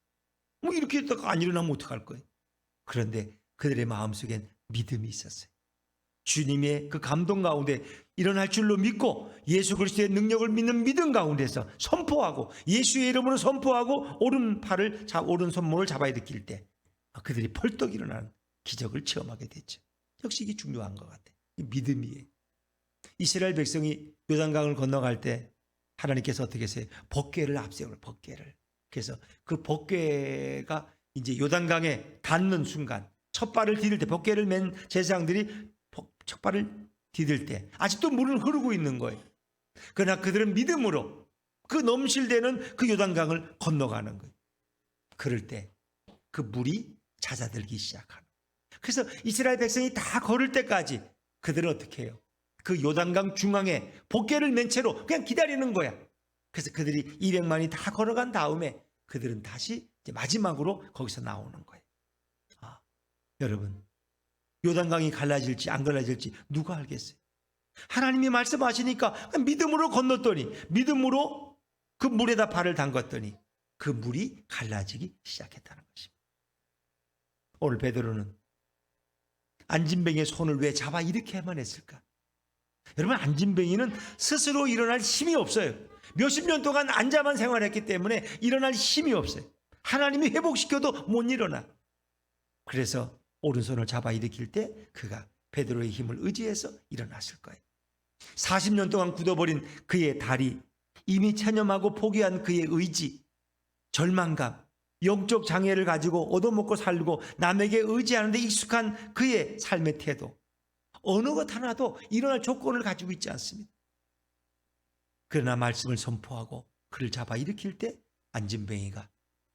뭐 이렇게 했다가 안 일어나면 어떡할 거예요? 그런데 그들의 마음속엔 믿음이 있었어요. 주님의 그 감동 가운데 일어날 줄로 믿고 예수 그리스도의 능력을 믿는 믿음 가운데서 선포하고 예수의 이름으로 선포하고 오른 손목을 잡아 일으킬 때 그들이 펄떡 일어나는 기적을 체험하게 됐죠. 역시 이게 중요한 것 같아요. 믿음이에요. 이스라엘 백성이 요단강을 건너갈 때 하나님께서 어떻게 했어요? 법궤를 앞세워요. 법궤를. 그래서 그 법궤가 이제 요단강에 닿는 순간 첫 발을 디딜 때 법궤를 맨 제사장들이 촉발을 디딜 때 아직도 물은 흐르고 있는 거예요. 그러나 그들은 믿음으로 그 넘실대는 그 요단강을 건너가는 거예요. 그럴 때 그 물이 잦아들기 시작하는. 그래서 이스라엘 백성이 다 걸을 때까지 그들은 어떻게 해요? 그 요단강 중앙에 복개를 맨 채로 그냥 기다리는 거야. 그래서 그들이 200만이 다 걸어간 다음에 그들은 다시 이제 마지막으로 거기서 나오는 거예요. 여러분, 요단강이 갈라질지 안 갈라질지 누가 알겠어요? 하나님이 말씀하시니까 믿음으로 건넜더니, 믿음으로 그 물에다 발을 담갔더니 그 물이 갈라지기 시작했다는 것입니다. 오늘 베드로는 안진뱅이의 손을 왜 잡아 이렇게만 했을까? 여러분, 안진뱅이는 스스로 일어날 힘이 없어요. 몇십 년 동안 앉아만 생활했기 때문에 일어날 힘이 없어요. 하나님이 회복시켜도 못 일어나. 그래서 오른손을 잡아 일으킬 때 그가 베드로의 힘을 의지해서 일어났을 거예요. 40년 동안 굳어버린 그의 다리, 이미 체념하고 포기한 그의 의지, 절망감, 영적 장애를 가지고 얻어먹고 살고 남에게 의지하는데 익숙한 그의 삶의 태도, 어느 것 하나도 일어날 조건을 가지고 있지 않습니다. 그러나 말씀을 선포하고 그를 잡아 일으킬 때 안진뱅이가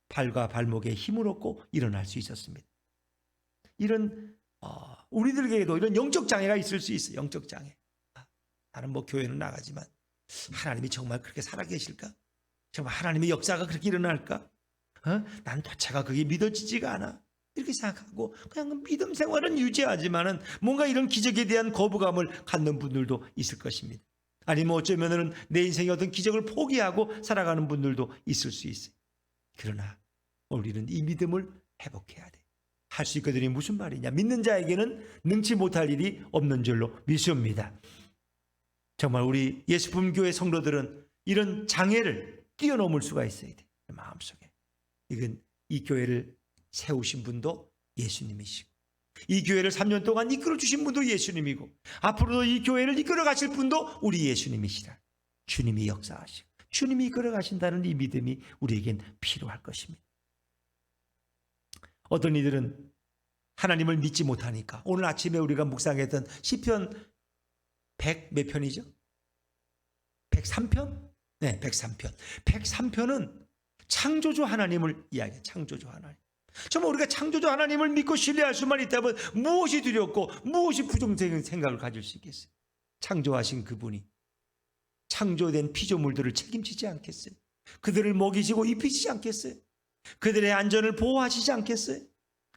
팔과 발목에 힘을 얻고 일어날 수 있었습니다. 이런 우리들에게도 이런 영적 장애가 있을 수 있어요. 영적 장애. 나는 뭐 교회는 나가지만 하나님이 정말 그렇게 살아계실까? 정말 하나님의 역사가 그렇게 일어날까? 난 도체가 그게 믿어지지가 않아. 이렇게 생각하고 그냥 믿음 생활은 유지하지만은 뭔가 이런 기적에 대한 거부감을 갖는 분들도 있을 것입니다. 아니면 어쩌면은 내 인생의 어떤 기적을 포기하고 살아가는 분들도 있을 수 있어요. 그러나 우리는 이 믿음을 회복해야 돼. 할 수 있거든이 무슨 말이냐? 믿는 자에게는 능치 못할 일이 없는 줄로 믿습니다. 정말 우리 예수품교회 성도들은 이런 장애를 뛰어넘을 수가 있어야 돼. 마음속에. 이건 이 교회를 세우신 분도 예수님이시고, 이 교회를 3년 동안 이끌어 주신 분도 예수님이고, 앞으로도 이 교회를 이끌어 가실 분도 우리 예수님이시라. 주님이 역사하시고 주님이 이끌어 가신다는 이 믿음이 우리에겐 필요할 것입니다. 어떤 이들은 하나님을 믿지 못하니까, 오늘 아침에 우리가 묵상했던 시편 100 몇 편이죠? 103편? 네, 103편. 103편은 창조주 하나님을 이야기해요. 창조주 하나님. 정말 우리가 창조주 하나님을 믿고 신뢰할 수만 있다면 무엇이 두렵고 무엇이 부정적인 생각을 가질 수 있겠어요? 창조하신 그분이 창조된 피조물들을 책임지지 않겠어요? 그들을 먹이시고 입히시지 않겠어요? 그들의 안전을 보호하시지 않겠어요?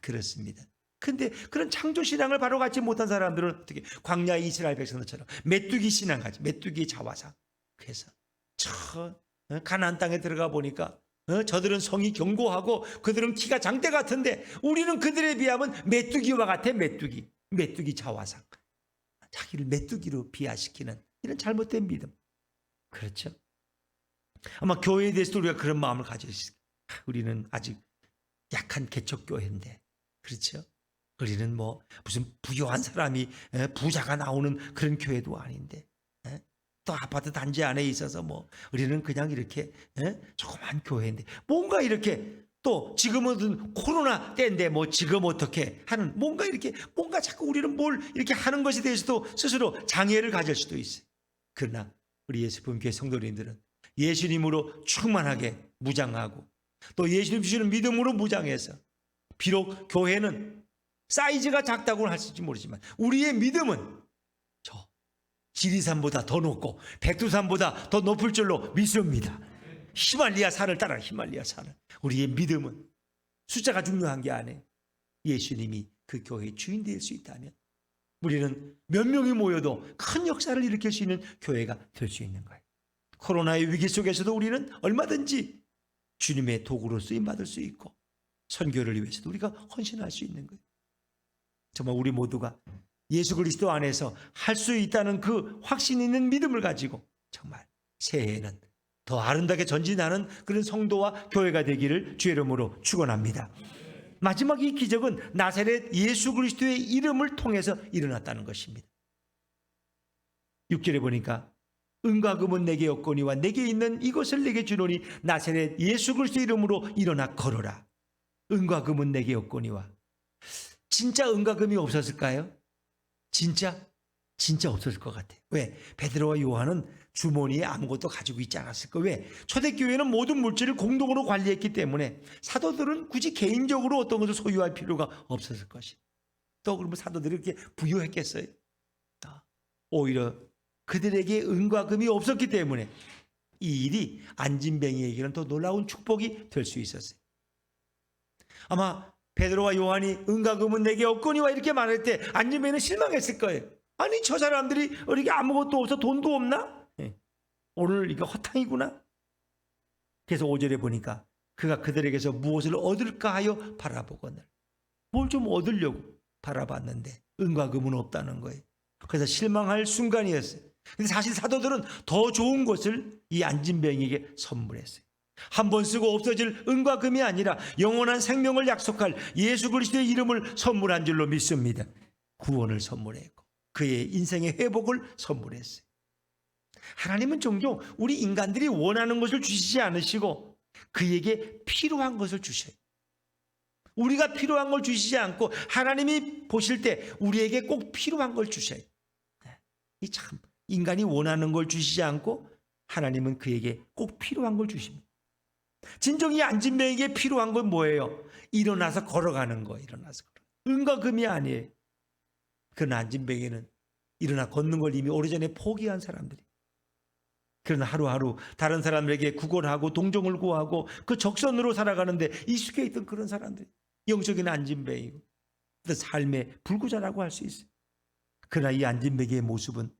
그렇습니다. 근데 그런 창조신앙을 바로 갖지 못한 사람들은 어떻게, 광야 이스라엘 백성들처럼 메뚜기 신앙하지, 메뚜기 자화상. 그래서 가나안 땅에 들어가 보니까 저들은 성이 견고하고 그들은 키가 장대 같은데 우리는 그들에 비하면 메뚜기와 같아. 메뚜기 자화상. 자기를 메뚜기로 비하시키는 이런 잘못된 믿음. 그렇죠? 아마 교회에 대해서도 우리가 그런 마음을 가지고 있어요. 우리는 아직 약한 개척교회인데, 그렇죠? 우리는 뭐 무슨 부유한 사람이 부자가 나오는 그런 교회도 아닌데, 또 아파트 단지 안에 있어서 뭐 우리는 그냥 이렇게 조그만 교회인데, 뭔가 이렇게 또 지금은 코로나 때인데 뭐 지금 어떻게 하는, 뭔가 이렇게 뭔가 자꾸 우리는 뭘 이렇게 하는 것에 대해서도 스스로 장애를 가질 수도 있어요. 그러나 우리 예수품교회 성도님들은 예수님으로 충만하게 무장하고 또 예수님 주시는 믿음으로 무장해서, 비록 교회는 사이즈가 작다고는 할지 모르지만 우리의 믿음은 저 지리산보다 더 높고 백두산보다 더 높을 줄로 믿습니다. 히말리아 산을 따라 히말리아 산을. 우리의 믿음은 숫자가 중요한 게 아니에요. 예수님이 그 교회의 주인 될 수 있다면 우리는 몇 명이 모여도 큰 역사를 일으킬 수 있는 교회가 될 수 있는 거예요. 코로나의 위기 속에서도 우리는 얼마든지 주님의 도구로 쓰임받을 수 있고 선교를 위해서도 우리가 헌신할 수 있는 거예요. 정말 우리 모두가 예수 그리스도 안에서 할 수 있다는 그 확신 있는 믿음을 가지고 정말 새해에는 더 아름답게 전진하는 그런 성도와 교회가 되기를 주의 이름으로 축원합니다. 마지막 이 기적은 나사렛 예수 그리스도의 이름을 통해서 일어났다는 것입니다. 6절에 보니까 은과 금은 내게 없거니와 내게 있는 이것을 내게 주노니 나사렛 예수 그리스도 이름으로 일어나 걸어라. 은과 금은 내게 없거니와. 진짜 은과 금이 없었을까요? 진짜 진짜 없어질 것 같아요. 왜? 베드로와 요한은 주머니에 아무것도 가지고 있지 않았을 거예요. 왜? 초대교회는 모든 물질을 공동으로 관리했기 때문에 사도들은 굳이 개인적으로 어떤 것을 소유할 필요가 없었을 것이에요. 또 그러면 사도들이 이렇게 부유했겠어요? 오히려 그들에게 은과 금이 없었기 때문에 이 일이 안진뱅이에게는 더 놀라운 축복이 될 수 있었어요. 아마 베드로와 요한이 은과 금은 내게 없거니와 이렇게 말할 때 안진뱅이는 실망했을 거예요. 아니 저 사람들이 이렇게 아무것도 없어 돈도 없나? 오늘 이거 허탕이구나. 그래서 5절에 보니까 그가 그들에게서 무엇을 얻을까 하여 바라보거늘. 뭘 좀 얻으려고 바라봤는데 은과 금은 없다는 거예요. 그래서 실망할 순간이었어요. 근데 사실 사도들은 더 좋은 것을 이 안진뱅이에게 선물했어요. 한 번 쓰고 없어질 은과 금이 아니라 영원한 생명을 약속할 예수 그리스도의 이름을 선물한 줄로 믿습니다. 구원을 선물했고 그의 인생의 회복을 선물했어요. 하나님은 종종 우리 인간들이 원하는 것을 주시지 않으시고 그에게 필요한 것을 주셔요. 우리가 필요한 걸 주시지 않고 하나님이 보실 때 우리에게 꼭 필요한 걸 주셔요. 이 참 인간이 원하는 걸 주시지 않고 하나님은 그에게 꼭 필요한 걸 주십니다. 진정 이 안진뱅이에게 필요한 건 뭐예요? 일어나서 걸어가는 거. 일어나서 걸어. 은과 금이 아니에요. 그러나 안진뱅이는 일어나 걷는 걸 이미 오래전에 포기한 사람들이. 그러나 하루하루 다른 사람에게 구걸하고 동정을 구하고 그 적선으로 살아가는데 익숙해 있던 그런 사람들. 영적인 안진뱅이고 그 삶의 불구자라고 할 수 있어요. 그러나 이 안진뱅이의 모습은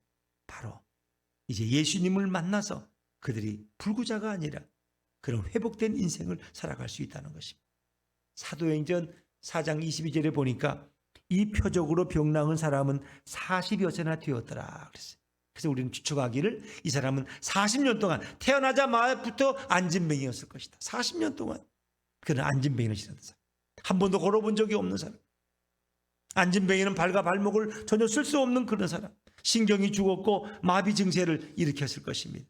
바로 이제 예수님을 만나서 그들이 불구자가 아니라 그런 회복된 인생을 살아갈 수 있다는 것입니다. 사도행전 4장 22절에 보니까 이 표적으로 병나은 사람은 40여세나 되었더라 그랬어요. 그래서 우리는 추측하기를 이 사람은 40년 동안 태어나자마자부터 안진뱅이였을 것이다. 40년 동안 그는 안진뱅이를 지낸 사람. 한 번도 걸어본 적이 없는 사람. 안진뱅이는 발과 발목을 전혀 쓸 수 없는 그런 사람. 신경이 죽었고 마비 증세를 일으켰을 것입니다.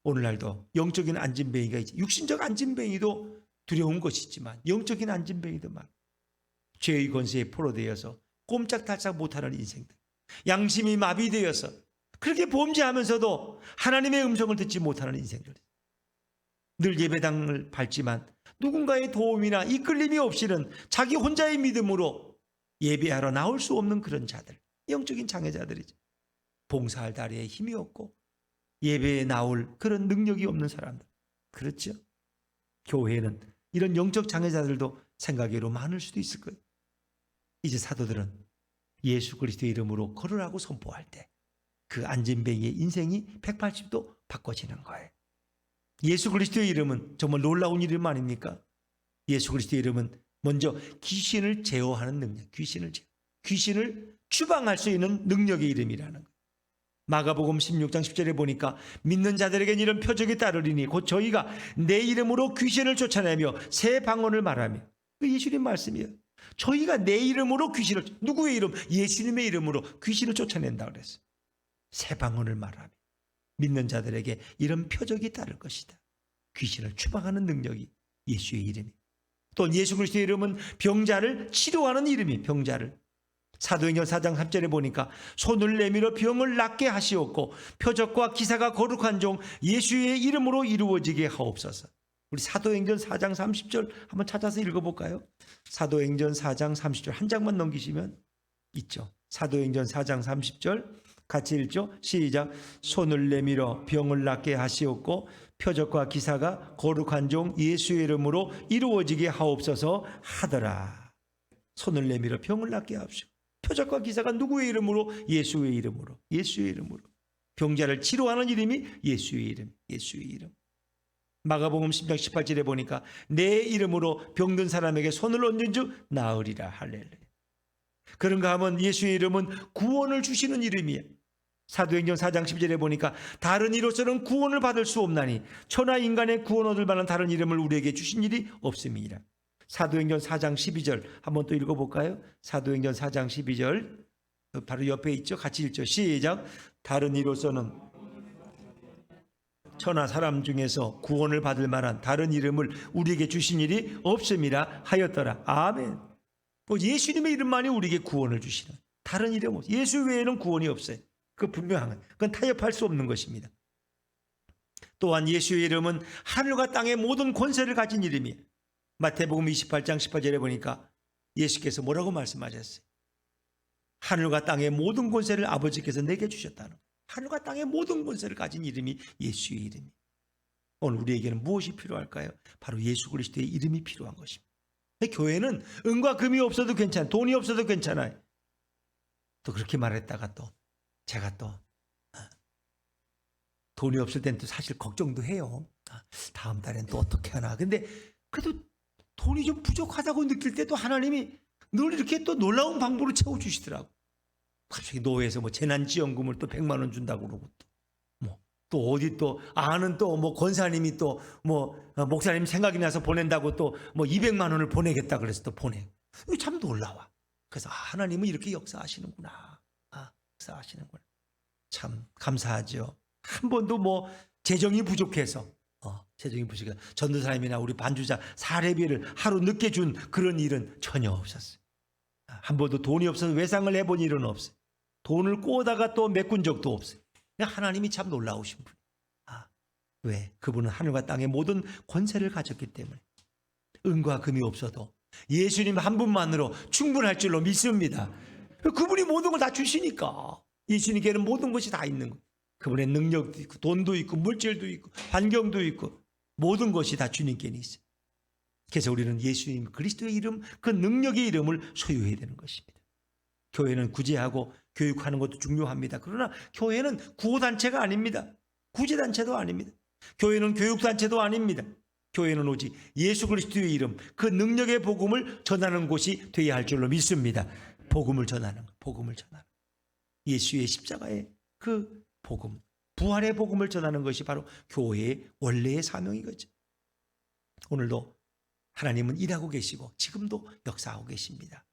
오늘날도 영적인 안진뱅이가 있지. 육신적 안진뱅이도 두려운 것이지만 영적인 안진뱅이도 많아. 죄의 권세에 포로되어서 꼼짝달싹 못하는 인생들. 양심이 마비되어서 그렇게 범죄하면서도 하나님의 음성을 듣지 못하는 인생들. 늘 예배당을 밟지만 누군가의 도움이나 이끌림이 없이는 자기 혼자의 믿음으로 예배하러 나올 수 없는 그런 자들. 영적인 장애자들이죠. 봉사할 다리에 힘이 없고 예배에 나올 그런 능력이 없는 사람들. 그렇죠? 교회에는 이런 영적 장애자들도 생각외로 많을 수도 있을 거예요. 이제 사도들은 예수 그리스도의 이름으로 걸으라고 선포할 때 그 안진뱅이의 인생이 180도 바꿔지는 거예요. 예수 그리스도의 이름은 정말 놀라운 이름 아닙니까? 예수 그리스도의 이름은 먼저 귀신을 제어하는 능력, 귀신을 추방할 수 있는 능력의 이름이라는 거예요. 마가복음 16장 10절에 보니까 믿는 자들에겐 이런 표적이 따르리니 곧 저희가 내 이름으로 귀신을 쫓아내며 새 방언을 말하며. 그 예수님 말씀이에요. 저희가 내 이름으로 귀신을, 누구의 이름? 예수님의 이름으로 귀신을 쫓아낸다 그랬어요. 새 방언을 말하며 믿는 자들에게 이런 표적이 따를 것이다. 귀신을 추방하는 능력이 예수의 이름이. 또 예수 그리스도의 이름은 병자를 치료하는 이름이. 병자를 사도행전 4장 3절에 보니까 손을 내밀어 병을 낫게 하시었고 표적과 기사가 거룩한 종 예수의 이름으로 이루어지게 하옵소서. 우리 사도행전 4장 30절 한번 찾아서 읽어볼까요? 사도행전 4장 30절 한 장만 넘기시면 있죠. 사도행전 4장 30절 같이 읽죠. 시작. 손을 내밀어 병을 낫게 하시었고 표적과 기사가 거룩한 종 예수의 이름으로 이루어지게 하옵소서 하더라. 손을 내밀어 병을 낫게 하옵시오. 표적과 기사가 누구의 이름으로? 예수의 이름으로. 예수의 이름으로. 병자를 치료하는 이름이 예수의 이름. 예수의 이름. 마가복음 10장 18절에 보니까 내 이름으로 병든 사람에게 손을 얹은 즉 나으리라. 할렐루야. 그런가 하면 예수의 이름은 구원을 주시는 이름이에요. 사도행전 4장 10절에 보니까 다른 이로서는 구원을 받을 수 없나니 천하 인간의 구원 얻을 만한 다른 이름을 우리에게 주신 일이 없음이니라. 사도행전 4장 12절 한번 또 읽어볼까요? 사도행전 4장 12절 바로 옆에 있죠. 같이 읽죠. 시작. 다른 이로서는 천하 사람 중에서 구원을 받을 만한 다른 이름을 우리에게 주신 일이 없음이라 하였더라. 아멘. 예수님의 이름만이 우리에게 구원을 주시는, 다른 이름 없어요. 예수 외에는 구원이 없어요. 그 분명한 거예요. 그건 타협할 수 없는 것입니다. 또한 예수의 이름은 하늘과 땅의 모든 권세를 가진 이름이에요. 마태복음 28장 18절에 보니까 예수께서 뭐라고 말씀하셨어요? 하늘과 땅의 모든 권세를 아버지께서 내게 주셨다는 거예요. 하늘과 땅의 모든 권세를 가진 이름이 예수의 이름이에요. 오늘 우리에게는 무엇이 필요할까요? 바로 예수 그리스도의 이름이 필요한 것입니다. 교회는 은과 금이 없어도 괜찮아요. 돈이 없어도 괜찮아요. 또 그렇게 말했다가 또 제가 또 돈이 없을 땐 또 사실 걱정도 해요. 다음 달엔 또 어떻게 하나. 근데 그래도 돈이 좀 부족하다고 느낄 때도 하나님이 늘 이렇게 또 놀라운 방법으로 채워주시더라고. 갑자기 노회에서 뭐 재난지원금을 또 100만 원 준다고 그러고 또 어디 또 아는 또 뭐 권사님이 또 뭐 목사님 생각이 나서 보낸다고 또 뭐 200만 원을 보내겠다 그래서 또 보내. 이거 참 놀라워. 그래서 하나님은 이렇게 역사하시는구나. 역사하시는구나. 참 감사하죠. 한 번도 뭐 재정이 부족해서 전도사님이나 우리 반주자 사례비를 하루 늦게 준 그런 일은 전혀 없었어요. 한 번도 돈이 없어서 외상을 해본 일은 없어요. 돈을 꼬다가 또 메꾼 적도 없어요. 하나님이 참 놀라우신 분. 왜? 그분은 하늘과 땅의 모든 권세를 가졌기 때문에 은과 금이 없어도 예수님 한 분만으로 충분할 줄로 믿습니다. 그분이 모든 걸 다 주시니까 예수님께는 모든 것이 다 있는 거예요. 그분의 능력도 있고 돈도 있고 물질도 있고 환경도 있고 모든 것이 다 주님께는 있어요. 그래서 우리는 예수님 그리스도의 이름, 그 능력의 이름을 소유해야 되는 것입니다. 교회는 구제하고 교육하는 것도 중요합니다. 그러나 교회는 구호단체가 아닙니다. 구제단체도 아닙니다. 교회는 교육단체도 아닙니다. 교회는 오직 예수 그리스도의 이름, 그 능력의 복음을 전하는 곳이 되어야 할 줄로 믿습니다. 복음을 전하는 것, 복음을 전하는 것. 예수의 십자가의 그 복음, 부활의 복음을 전하는 것이 바로 교회의 원래의 사명이거죠. 오늘도 하나님은 일하고 계시고 지금도 역사하고 계십니다.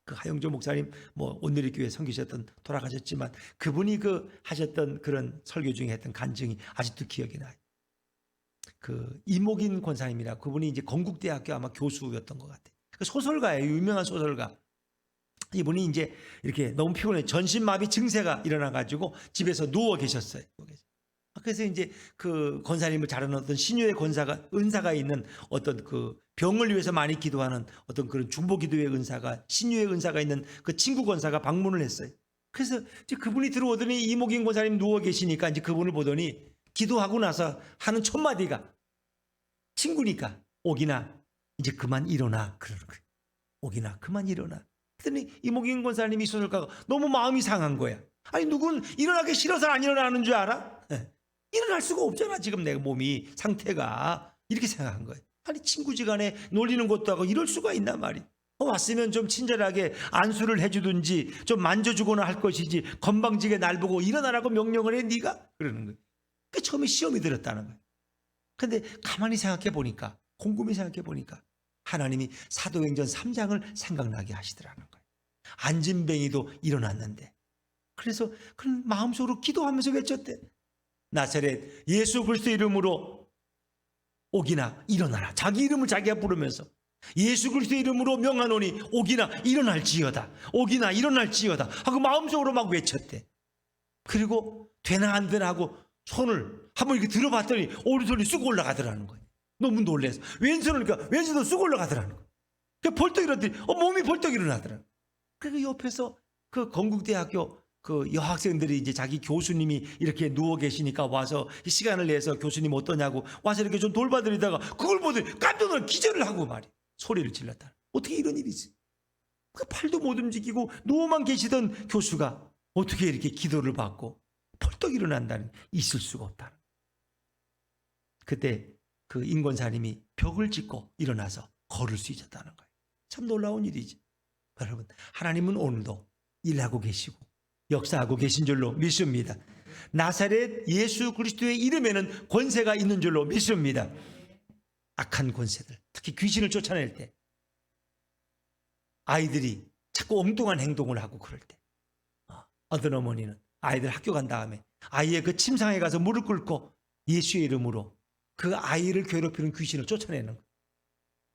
그 하영조 목사님 온누리 교회 섬기셨던 돌아가셨지만 그분이 하셨던 그런 설교 중에 했던 간증이 아직도 기억이 나요. 그 이목인 권사님이라 그분이 이제 건국대학교 아마 교수였던 것 같아요. 소설가예요. 유명한 소설가. 이분이 이제 이렇게 너무 피곤해 전신마비 증세가 일어나가지고 집에서 누워 계셨어요. 그래서 이제 그 권사님을 자르는 어떤 신유의 은사가 있는 어떤 그 병을 위해서 많이 기도하는 어떤 그런 중보기도의 신유의 은사가 있는 그 친구 권사가 방문을 했어요. 그래서 이제 그분이 들어오더니 이목인 권사님 누워 계시니까 이제 그분을 보더니 기도하고 나서 하는 첫 마디가 친구니까 옥이나 이제 그만 일어나 그러는 거예요. 옥이나 그만 일어나. 그랬더니 이목인 권사님이 소설가가 너무 마음이 상한 거야. 아니 누군 일어나기 싫어서 안 일어나는 줄 알아? 일어날 수가 없잖아. 지금 내 몸이 상태가 이렇게 생각한 거예요. 아니 친구지간에 놀리는 것도 하고 이럴 수가 있나 말이야. 왔으면 좀 친절하게 안수를 해주든지 좀 만져주거나 할 것이지 건방지게 날 보고 일어나라고 명령을 해 네가? 그러는 거예요. 그 처음에 시험이 들었다는 거예요. 근데 가만히 생각해 보니까 곰곰이 생각해 보니까 하나님이 사도행전 3장을 생각나게 하시더라는 거예요. 안진뱅이도 일어났는데 그래서 그런 마음속으로 기도하면서 외쳤대. 나사렛 예수 그리스도 이름으로 옥이나 일어나라. 자기 이름을 자기가 부르면서 예수 그리스도 이름으로 명하노니 옥이나 일어날지어다. 옥이나 일어날지어다 하고 마음속으로 막 외쳤대. 그리고 되나 안 되나 하고 손을 한번 이렇게 들어봤더니 오른손이 쑥 올라가더라는 거예요. 너무 놀래서 왼손을 그러니까 왼손도 쑥 올라가더라는 거예요. 벌떡 일어났더니 몸이 벌떡 일어나더라는 거예요. 그리고 옆에서 그 건국대학교 그 여학생들이 이제 자기 교수님이 이렇게 누워 계시니까 와서 시간을 내서 교수님 어떠냐고 와서 이렇게 좀 돌봐드리다가 그걸 보더니 깜짝 놀라 기절을 하고 말이야. 소리를 질렀다. 어떻게 이런 일이지? 그 팔도 못 움직이고 누워만 계시던 교수가 어떻게 이렇게 기도를 받고 벌떡 일어난다는 있을 수가 없다는. 그때 그 인권사님이 벽을 짚고 일어나서 걸을 수 있었다는 거예요. 참 놀라운 일이지. 여러분 하나님은 오늘도 일하고 계시고 역사하고 계신 줄로 믿습니다. 나사렛 예수 그리스도의 이름에는 권세가 있는 줄로 믿습니다. 악한 권세들, 특히 귀신을 쫓아낼 때 아이들이 자꾸 엉뚱한 행동을 하고 그럴 때 어떤 어머니는 아이들 학교 간 다음에 아이의 그 침상에 가서 무릎 꿇고 예수의 이름으로 그 아이를 괴롭히는 귀신을 쫓아내는 거예요.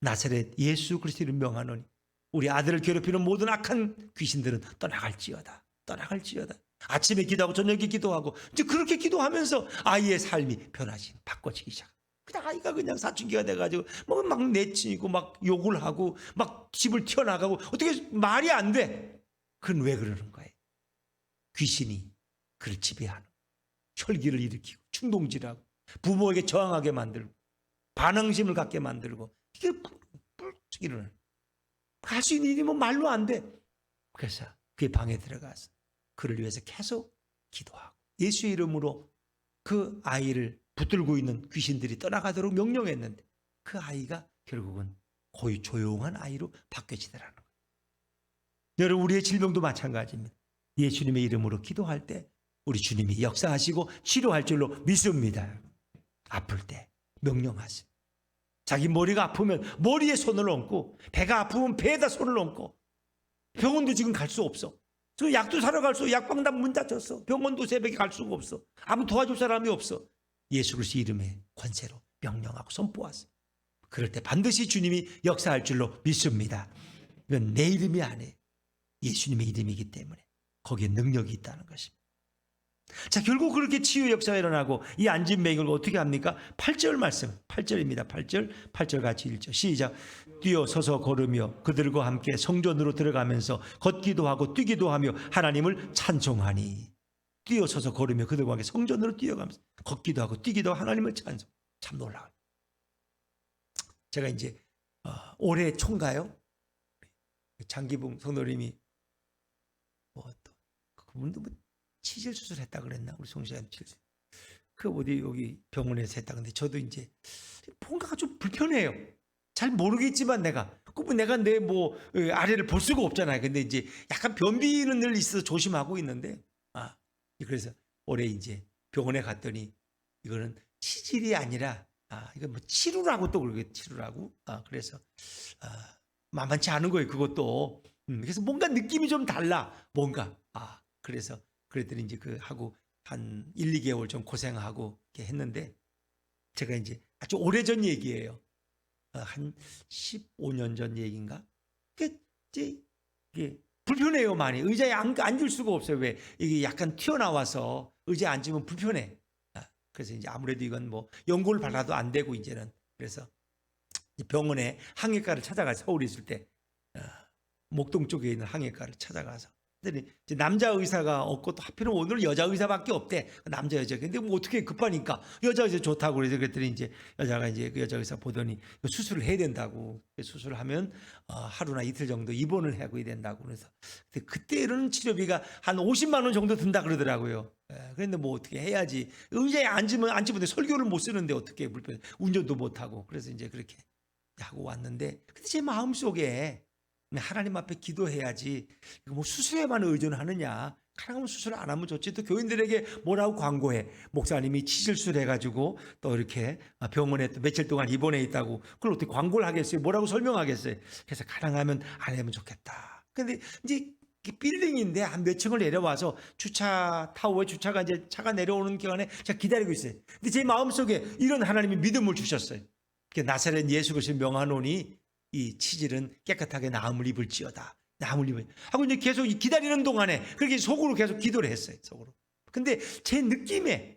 나사렛 예수 그리스도 이름 명하노니 우리 아들을 괴롭히는 모든 악한 귀신들은 떠나갈지어다. 떠나갈지어다. 아침에 기도하고 저녁에 기도하고 이제 그렇게 기도하면서 아이의 삶이 바꿔지기 시작. 그냥 아이가 그냥 사춘기가 돼가지고 뭐 막 내치고 막 욕을 하고 막 집을 튀어나가고 어떻게 말이 안 돼. 그건 왜 그러는 거예요? 귀신이 그를 지배하는, 혈기를 일으키고 충동질하고 부모에게 저항하게 만들고 반항심을 갖게 만들고, 이게 일어나는, 할 수 있는 일이 뭐 말로 안 돼. 그래서 그의 방에 들어가서 그를 위해서 계속 기도하고 예수의 이름으로 그 아이를 붙들고 있는 귀신들이 떠나가도록 명령했는데 그 아이가 결국은 거의 조용한 아이로 바뀌어지더라는 거예요. 여러분, 우리의 질병도 마찬가지입니다. 예수님의 이름으로 기도할 때 우리 주님이 역사하시고 치료할 줄로 믿습니다. 아플 때 명령하세요. 자기 머리가 아프면 머리에 손을 얹고, 배가 아프면 배에다 손을 얹고, 병원도 지금 갈 수 없어. 저 약도 사러 갈 수 없어. 약방 다 문 닫혔어. 병원도 새벽에 갈 수가 없어. 아무 도와줄 사람이 없어. 예수 그리스도 이름의 권세로 명령하고 선포하세요. 그럴 때 반드시 주님이 역사할 줄로 믿습니다. 이건 내 이름이 아니에요. 예수님의 이름이기 때문에 거기에 능력이 있다는 것입니다. 자, 결국 그렇게 치유 역사가 일어나고 이 앉은 맹을 어떻게 합니까? 8절 말씀, 8절입니다. 8절 같이 읽죠. 시작. 뛰어 서서 걸으며 그들과 함께 성전으로 들어가면서 걷기도 하고 뛰기도 하며 하나님을 찬송하니. 뛰어 서서 걸으며 그들과 함께 성전으로 뛰어가면서 걷기도 하고 뛰기도 하고 하나님을 찬송. 참 놀라워요. 제가 이제 올해 초인가요? 장기붕 성도님이 그분도 치질 수술했다 그랬나? 우리 송시아님 치질. 그 어디 여기 병원에서 했다. 근데 저도 이제 뭔가가 좀 불편해요. 잘 모르겠지만 내가 내 아래를 볼 수가 없잖아요. 근데 이제 약간 변비는 늘 있어서 조심하고 있는데, 그래서 올해 이제 병원에 갔더니 이거는 치질이 아니라 이건 뭐 치루라고 또 그러게 치루라고. 그래서 만만치 않은 거예요. 그것도. 그래서 뭔가 느낌이 좀 달라. 뭔가. 그래서 그랬더니 이제 그 하고 한 1, 2개월 좀 고생하고 이렇게 했는데, 제가 이제 아주 오래전 얘기예요. 한 15년 전 얘기인가? 이게 불편해요, 많이. 의자에 앉을 수가 없어요. 왜? 이게 약간 튀어나와서 의자에 앉으면 불편해. 그래서 이제 아무래도 이건 뭐 연골 발라도 안 되고 이제는. 그래서 병원에 항해과를 찾아가서 서울에 있을 때 목동 쪽에 있는 항해과를 찾아가서 이제 남자 의사가 없고 또 하필은 오늘 여자 의사밖에 없대. 남자 여자. 근데 뭐 어떻게 급하니까 여자 의사 좋다고 그래서 그랬더니 이제 여자가 이제 그 여자 의사 보더니 수술을 해야 된다고. 수술을 하면 하루나 이틀 정도 입원을 하고 해야 된다고. 그래서 그때는 치료비가 한 50만 원 정도 든다 그러더라고요. 그런데 뭐 어떻게 해야지. 의자에 앉으면 설교를 못 쓰는데 어떻게 불편. 운전도 못 하고. 그래서 이제 그렇게 하고 왔는데, 근데 제 마음속에 하나님 앞에 기도해야지. 이거 뭐 수술에만 의존하느냐? 가능하면 수술 안 하면 좋지. 또 교인들에게 뭐라고 광고해? 목사님이 치질술 해가지고 또 이렇게 병원에 또 며칠 동안 입원해 있다고. 그걸 어떻게 광고를 하겠어요? 뭐라고 설명하겠어요? 그래서 가능하면 안 하면 좋겠다. 근데 이제 빌딩인데 한 몇 층을 내려와서 타워에 주차가 이제 차가 내려오는 기간에 제가 기다리고 있어요. 근데 제 마음속에 이런 하나님의 믿음을 주셨어요. 나사렛 예수 그리스도 명하노니 이 치질은 깨끗하게 나음을 입을지어다. 나음을 입을. 하고 이제 계속 기다리는 동안에 그렇게 속으로 계속 기도를 했어요. 속으로. 근데 제 느낌에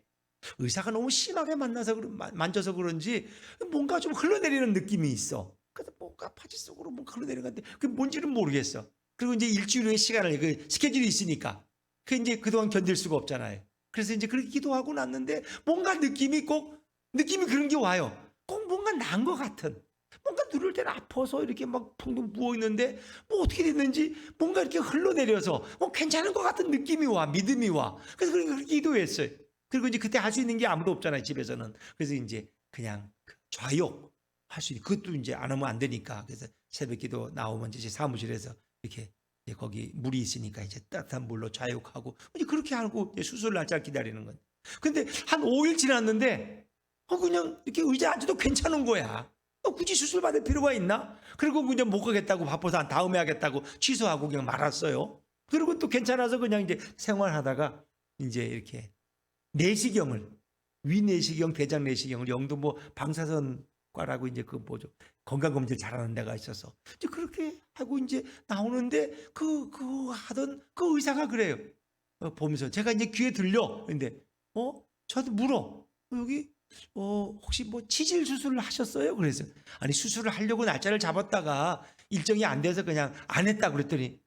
의사가 너무 심하게 만져서 그런지 뭔가 좀 흘러내리는 느낌이 있어. 그래서 뭔가 바지 속으로 뭔가 흘러내리는 건데 그게 뭔지는 모르겠어. 그리고 이제 일주일 후에 시간을 그 스케줄이 있으니까 그 이제 그동안 견딜 수가 없잖아요. 그래서 이제 그렇게 기도하고 났는데 뭔가 느낌이 그런 게 와요. 꼭 뭔가 난 것 같은. 뭔가 누를 때는 아파서 이렇게 막 붕붕 부어 있는데 뭐 어떻게 됐는지 뭔가 이렇게 흘러내려서 괜찮은 것 같은 느낌이 와, 믿음이 와. 그래서 그렇게 기도했어요. 그리고 이제 그때 할 수 있는 게 아무도 없잖아요, 집에서는. 그래서 이제 그냥 좌욕 할 수 있는, 그것도 이제 안 하면 안 되니까. 그래서 새벽 기도 나오면 이제 사무실에서 이렇게 이제 거기 물이 있으니까 이제 따뜻한 물로 좌욕하고 이제 그렇게 하고 이제 수술 날짜를 기다리는 건. 근데 한 5일 지났는데 그냥 이렇게 의자에 앉아도 괜찮은 거야. 굳이 수술 받을 필요가 있나? 그리고 그냥 못 가겠다고 바빠서 다음에 하겠다고 취소하고 그냥 말았어요. 그리고 또 괜찮아서 그냥 이제 생활하다가 이제 이렇게 내시경을, 위내시경, 대장 내시경을 영등포 방사선과라고 이제 그 건강검진 잘하는 데가 있어서 이제 그렇게 하고 이제 나오는데 그 하던 그 의사가 그래요. 보면서 제가 이제 귀에 들려. 근데 저한테 물어. 여기 혹시 뭐 치질 수술을 하셨어요? 그래서 아니 수술을 하려고 날짜를 잡았다가 일정이 안 돼서 그냥 안 했다 그랬더니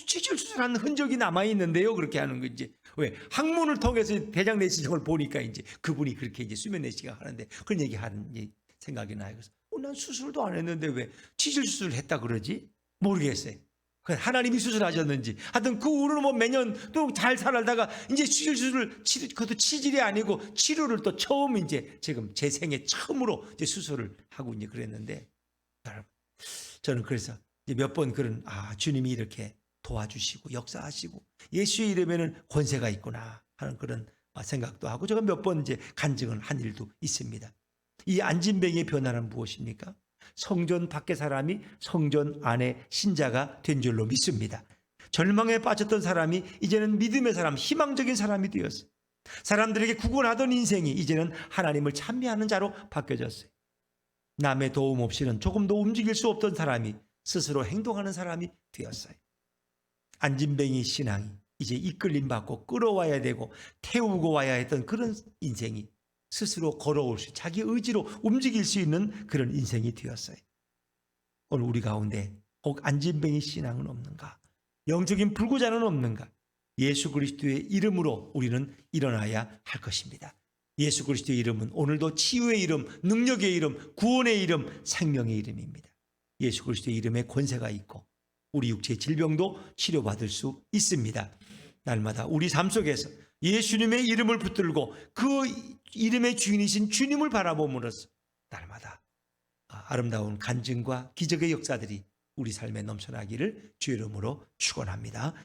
치질 수술한 흔적이 남아 있는데요. 그렇게 하는 거지. 왜 항문을 통해서 대장 내시경을 보니까 이제 그분이 그렇게 이제 수면 내시경 하는데 그런 얘기하는 생각이 나요. 그래서 난 수술도 안 했는데 왜 치질 수술을 했다 그러지? 모르겠어요. 하나님이 수술하셨는지 하여튼 그 후로 뭐 매년 또 잘 살다가 이제 그것도 치질이 아니고 치료를 또 처음 이제 지금 제 생애 처음으로 이제 수술을 하고 이제 그랬는데 여러분 저는 그래서 몇 번 그런 주님이 이렇게 도와주시고 역사하시고 예수의 이름에는 권세가 있구나 하는 그런 생각도 하고 제가 몇 번 이제 간증을 한 일도 있습니다. 이 안진뱅이의 변화는 무엇입니까? 성전 밖의 사람이 성전 안의 신자가 된 줄로 믿습니다. 절망에 빠졌던 사람이 이제는 믿음의 사람, 희망적인 사람이 되었어요. 사람들에게 구걸하던 인생이 이제는 하나님을 찬미하는 자로 바뀌어졌어요. 남의 도움 없이는 조금도 움직일 수 없던 사람이 스스로 행동하는 사람이 되었어요. 안진뱅이 신앙이 이제 이끌림 받고 끌어와야 되고 태우고 와야 했던 그런 인생이 스스로 걸어올 수, 자기 의지로 움직일 수 있는 그런 인생이 되었어요. 오늘 우리 가운데 혹 안진뱅이 신앙은 없는가? 영적인 불구자는 없는가? 예수 그리스도의 이름으로 우리는 일어나야 할 것입니다. 예수 그리스도의 이름은 오늘도 치유의 이름, 능력의 이름, 구원의 이름, 생명의 이름입니다. 예수 그리스도의 이름에 권세가 있고 우리 육체의 질병도 치료받을 수 있습니다. 날마다 우리 삶 속에서 예수님의 이름을 붙들고 그 이름의 주인이신 주님을 바라봄으로써 날마다 아름다운 간증과 기적의 역사들이 우리 삶에 넘쳐나기를 주의 이름으로 축원합니다.